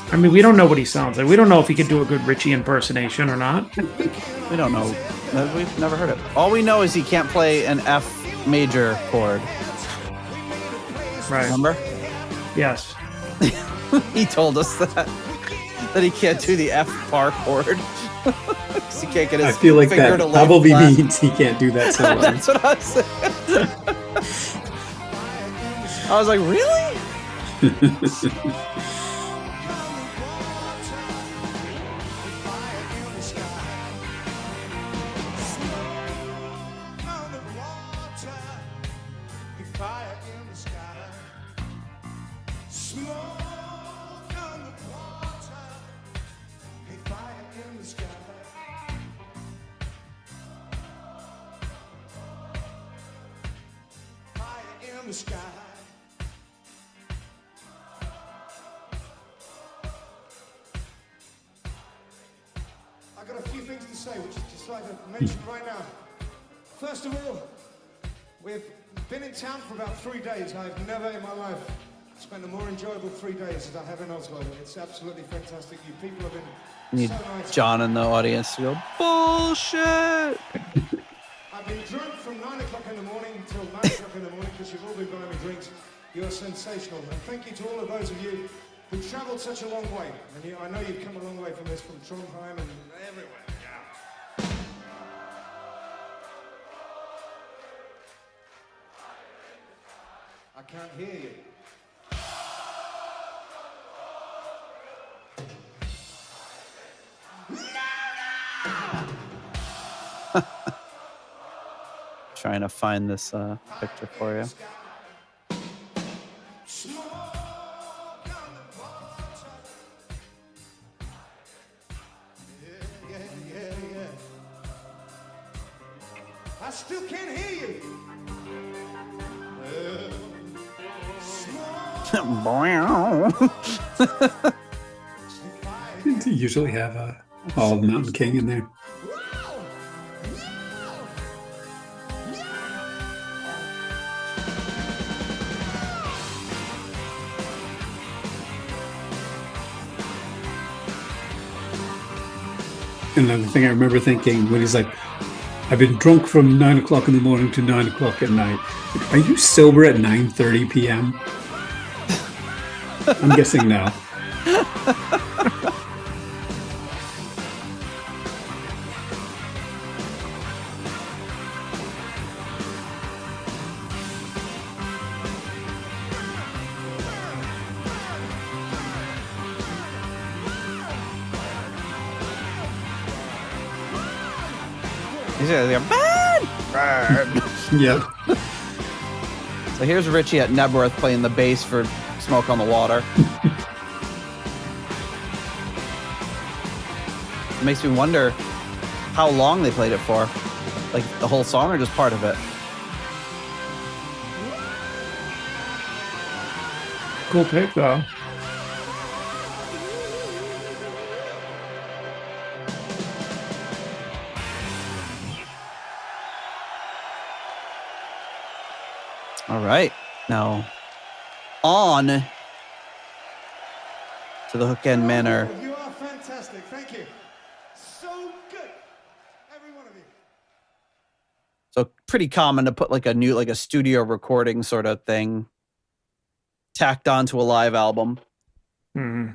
S3: I mean, we don't know what he sounds like. We don't know if he could do a good Richie impersonation or not.
S2: We don't know. We've never heard it. All we know is he can't play an F major chord.
S3: Right.
S2: Remember?
S3: Yes.
S2: He told us that he can't do the F bar chord. 'Cause he can't get
S4: I
S2: his
S4: feel like
S2: finger
S4: that
S2: to lay
S4: probably
S2: flat.
S4: means he can't do that solo.
S2: That's what I was saying. I was like, really?
S6: in the sky. I got a few things to say, which I'd just like to mention right now. First of all, we've been in town for about 3 days. I've never in my life spent a more enjoyable 3 days as I have in Oslo. It's absolutely fantastic. You people have been
S2: Need
S6: so nice.
S2: John in the audience to go, bullshit.
S6: I've been drunk from 9 o'clock in the morning until 9 o'clock in the morning because you've all been buying me drinks. You're sensational. And thank you to all of those of you who travelled such a long way. And I know you've come a long way from this, from Trondheim and everywhere. Yeah. I can't hear you.
S2: Trying to find this picture for you.
S6: I still can't hear you.
S4: You usually have a Bald Mountain King in there. Another thing I remember thinking when he's like, I've been drunk from 9 o'clock in the morning to 9 o'clock at night. Are you sober at 9:30 p.m.? I'm guessing no.
S2: He's like, burn!
S4: Yep.
S2: So here's Richie at Nebworth playing the bass for Smoke on the Water. It makes me wonder how long they played it for. Like the whole song or just part of it?
S3: Cool pick, though.
S2: All right. Now, on to the Hook End Manor.
S6: You are fantastic. Thank you. So good. Every one of you.
S2: So pretty common to put like a studio recording sort of thing tacked onto a live album.
S3: Hmm.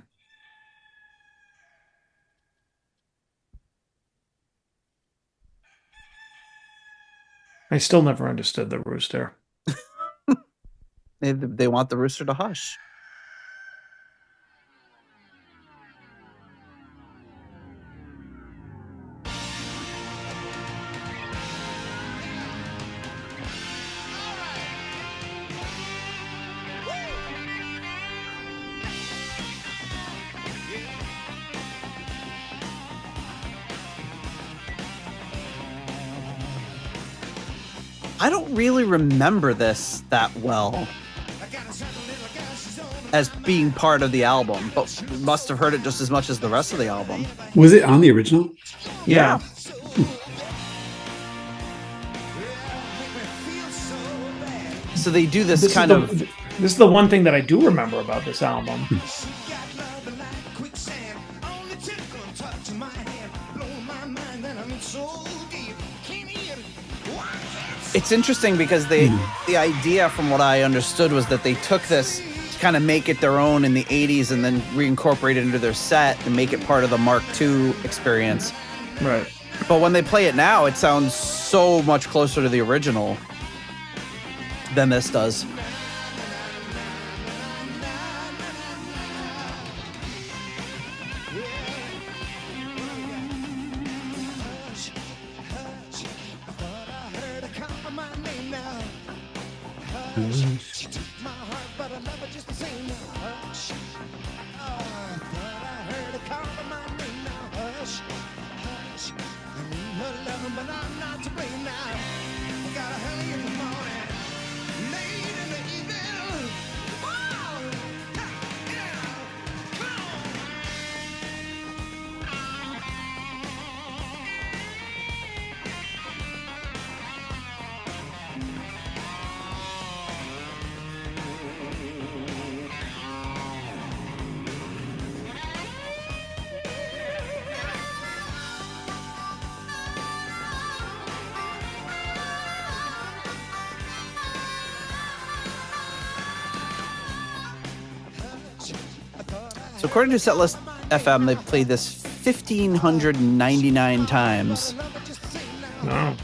S3: I still never understood the rooster.
S2: They want the rooster to hush. I don't really remember this that well as being part of the album, but must have heard it just as much as the rest of the album.
S4: Was it on the original?
S3: Yeah.
S2: So they do this
S3: This is the one thing that I do remember about this album.
S2: It's interesting because the idea, from what I understood, was that they took this to kind of make it their own in the 80s and then reincorporate it into their set and make it part of the Mark II experience.
S3: Right.
S2: But when they play it now, it sounds so much closer to the original than this does. So according to Setlist FM, they've played this 1,599 times.
S3: Wow.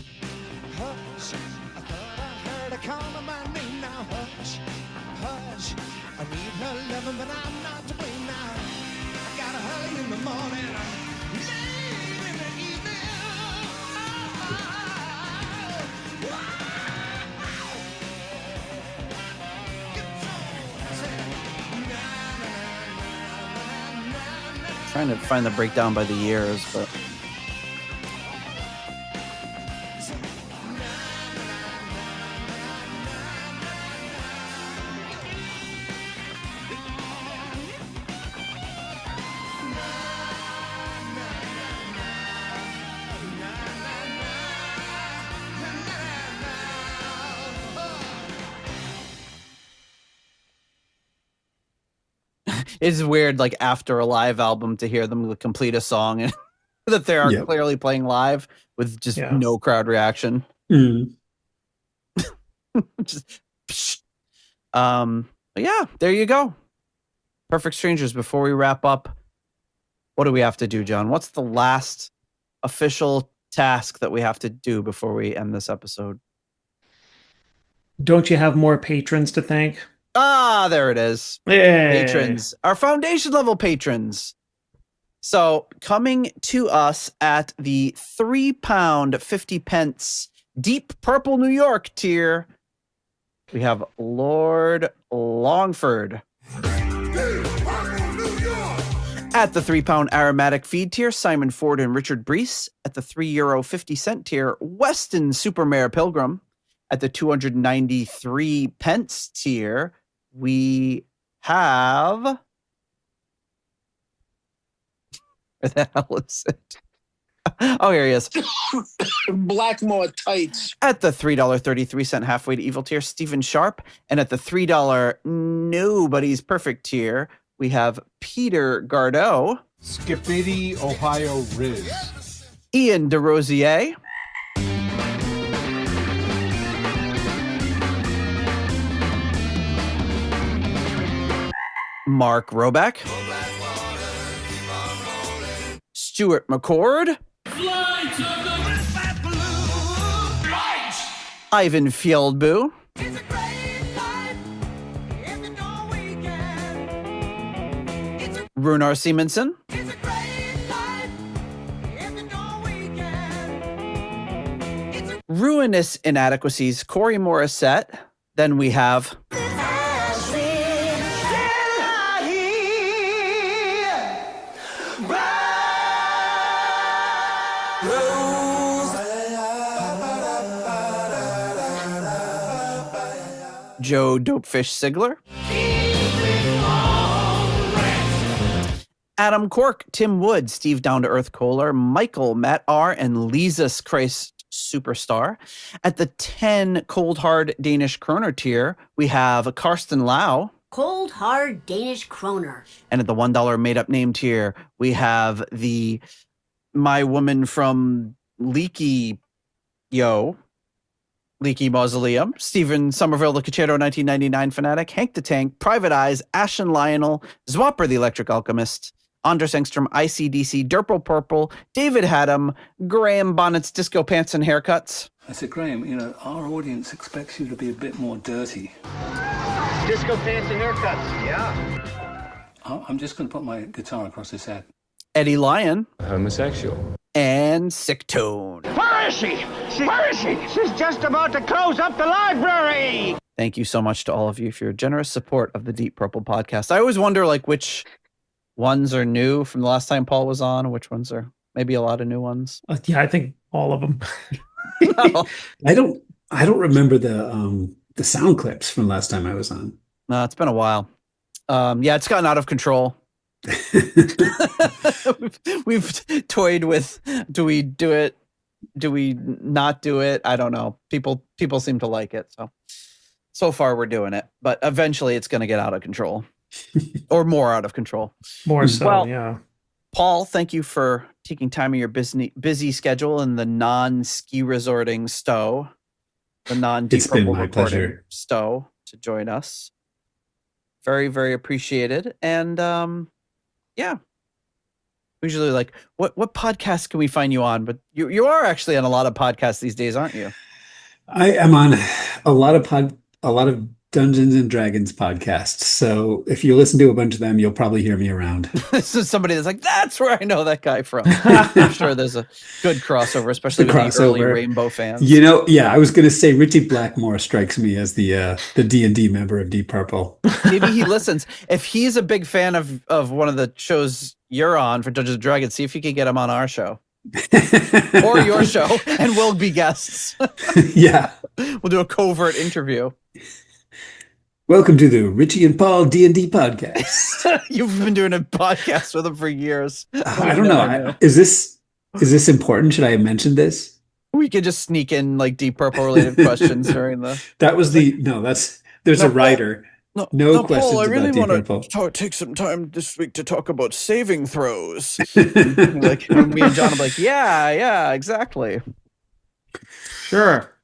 S2: Trying to find the breakdown by the years, but it's weird, like after a live album, to hear them complete a song and that they are clearly playing live with just no crowd reaction.
S4: Mm.
S2: Just, but yeah, there you go. Perfect Strangers. Before we wrap up, what do we have to do, John? What's the last official task that we have to do before we end this episode?
S3: Don't you have more patrons to thank?
S2: Ah, there it is.
S3: Yeah.
S2: Patrons, our foundation level patrons. So coming to us at the £3.50 Deep Purple New York tier, we have Lord Longford. At the £3 Aromatic Feed tier, Simon Ford and Richard Brees. At the €3.50 tier, Weston Supermare Pilgrim. At the 293 pence tier, we have... Where the hell is it? Oh, here he is.
S10: Blackmore Tights.
S2: At the $3.33 Halfway to Evil tier, Stephen Sharp. And at the $3 Nobody's Perfect tier, we have Peter Gardeau.
S11: Skipity, Ohio Riz.
S2: Ian DeRosier. Mark Roback. Stuart McCord. Ivan Fieldboo. Runar Simonson. Ruinous Inadequacies, Corey Morissette. Then we have... Joe Dopefish Sigler. Adam Cork, Tim Wood, Steve Down to Earth Kohler, Michael, Matt R, and Jesus Christ Superstar. At the 10 Cold Hard Danish Kroner tier, we have Karsten Lau.
S12: Cold Hard Danish Kroner.
S2: And at the $1 made up name tier, we have the My Woman from Leaky Mausoleum, Stephen Somerville, the Cachero 1999 Fanatic, Hank the Tank, Private Eyes, Ashen Lionel, Zwapper the Electric Alchemist, Anders Engstrom, ICDC, Derpal Purple, David Haddam, Graham Bonnet's Disco Pants and Haircuts.
S13: I said, Graham, you know, our audience expects you to be a bit more dirty.
S7: Disco Pants and Haircuts, yeah.
S13: I'm just going to put my guitar across his head.
S2: Eddie Lyon.
S14: Homosexual.
S2: And Sick Tone.
S7: Where is she? Where is she? She's just about to close up the library.
S2: Thank you so much to all of you for your generous support of the Deep Purple podcast. I always wonder, like, which ones are new from the last time Paul was on, which ones are maybe a lot of new ones.
S3: Yeah, I think all of them.
S4: I don't remember the sound clips from last time I was on.
S2: No, it's been a while. Yeah, it's gotten out of control. we've toyed with, do we do it? Do we not do it? I don't know. People seem to like it. So far we're doing it, but eventually it's going to get out of control or more out of control.
S3: More so,
S2: well,
S3: yeah.
S2: Paul, thank you for taking time of your busy schedule in the non-ski resorting Stowe, the non-Deep Purple recording Stowe, to join us. Very, very appreciated. And Yeah. Usually like, what podcast can we find you on? But you are actually on a lot of podcasts these days, aren't you?
S4: I am on a lot of Dungeons and Dragons podcasts. So if you listen to a bunch of them, you'll probably hear me around.
S2: This is somebody that's like, that's where I know that guy from. I'm sure there's a good crossover, especially with the early Rainbow fans.
S4: You know, yeah, I was going to say Richie Blackmore strikes me as the D&D member of Deep Purple.
S2: Maybe he listens. If he's a big fan of one of the shows you're on for Dungeons and Dragons, see if you can get him on our show. Or your show, and we'll be guests.
S4: Yeah.
S2: We'll do a covert interview.
S4: Welcome to the Richie and Paul D&D podcast.
S2: You've been doing a podcast with them for years.
S4: I don't know. Is this important? Should I have mentioned this?
S2: We could just sneak in like Deep Purple related questions during the.
S4: There's a writer. No questions
S2: Paul, I really
S4: about Deep Purple.
S2: Want to take some time this week to talk about saving throws. Like me and John will be like, yeah, exactly.
S3: Sure.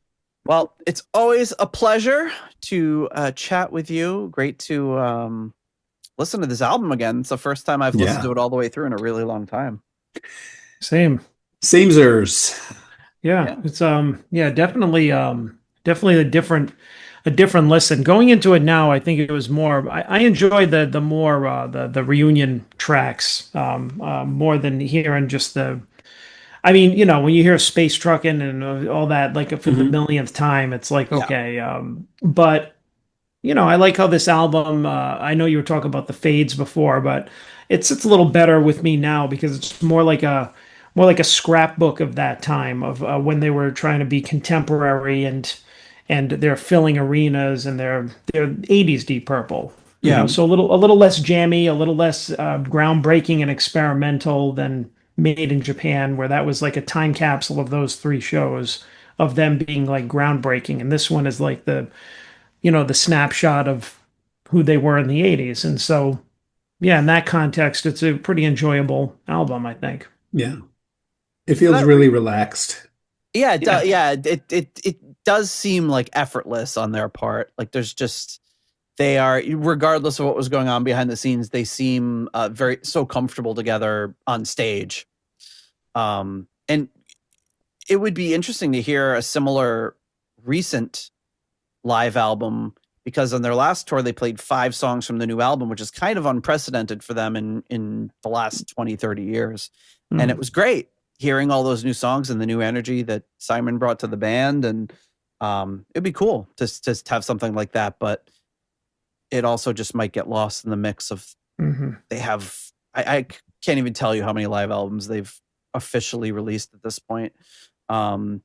S2: Well, it's always a pleasure to chat with you. Great to listen to this album again. It's the first time I've listened to it all the way through in a really long time.
S4: Samesers.
S3: Yeah, it's definitely a different listen. Going into it now, I think it was more. I enjoyed the more the reunion tracks more than hearing just the. I mean, you know, when you hear Space Truckin' and all that, like for the millionth time, it's like, okay. But, you know, I like how this album, I know you were talking about the fades before, but it's a little better with me now because it's more like a scrapbook of that time of when they were trying to be contemporary and they're filling arenas and they're 80s Deep Purple. You know, so a little less jammy, a little less groundbreaking and experimental than Made in Japan, where that was like a time capsule of those three shows of them being like groundbreaking. And this one is like the snapshot of who they were in the 80s. And so, yeah, in that context, it's a pretty enjoyable album, I think.
S4: Yeah. It feels really relaxed.
S2: Yeah, it does seem like effortless on their part. Like there's just, they are, regardless of what was going on behind the scenes, they seem so comfortable together on stage. And it would be interesting to hear a similar recent live album, because on their last tour, they played 5 songs from the new album, which is kind of unprecedented for them in the last 20, 30 years. And it was great hearing all those new songs and the new energy that Simon brought to the band. And it'd be cool to have something like that. But it also just might get lost in the mix of they have. I can't even tell you how many live albums they've officially released at this point. But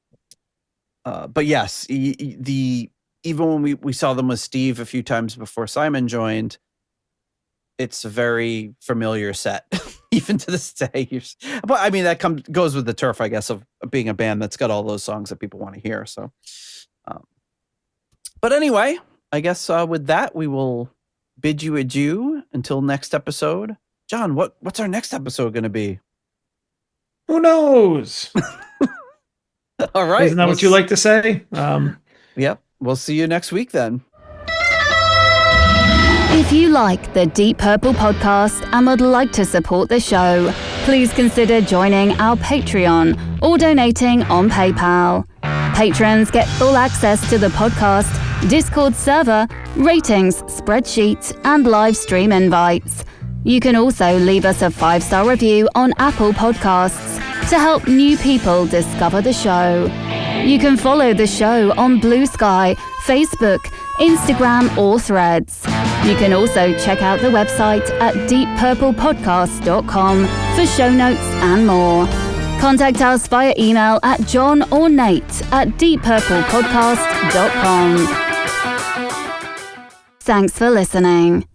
S2: yes, even when we saw them with Steve a few times before Simon joined, it's a very familiar set, even to this day. But I mean, that goes with the turf, I guess, of being a band that's got all those songs that people want to hear. So, but anyway. I guess with that, we will bid you adieu until next episode. John, what's our next episode going to be?
S3: Who knows?
S2: All right.
S3: Isn't that what you like to say?
S2: Yep. We'll see you next week then.
S1: If you like the Deep Purple podcast and would like to support the show, please consider joining our Patreon or donating on PayPal. Patrons get full access to the podcast, Discord server, ratings, spreadsheets, and live stream invites. You can also leave us a 5-star review on Apple Podcasts to help new people discover the show. You can follow the show on Blue Sky, Facebook, Instagram, or Threads. You can also check out the website at deeppurplepodcast.com for show notes and more. Contact us via email at John or Nate at deeppurplepodcast.com. Thanks for listening.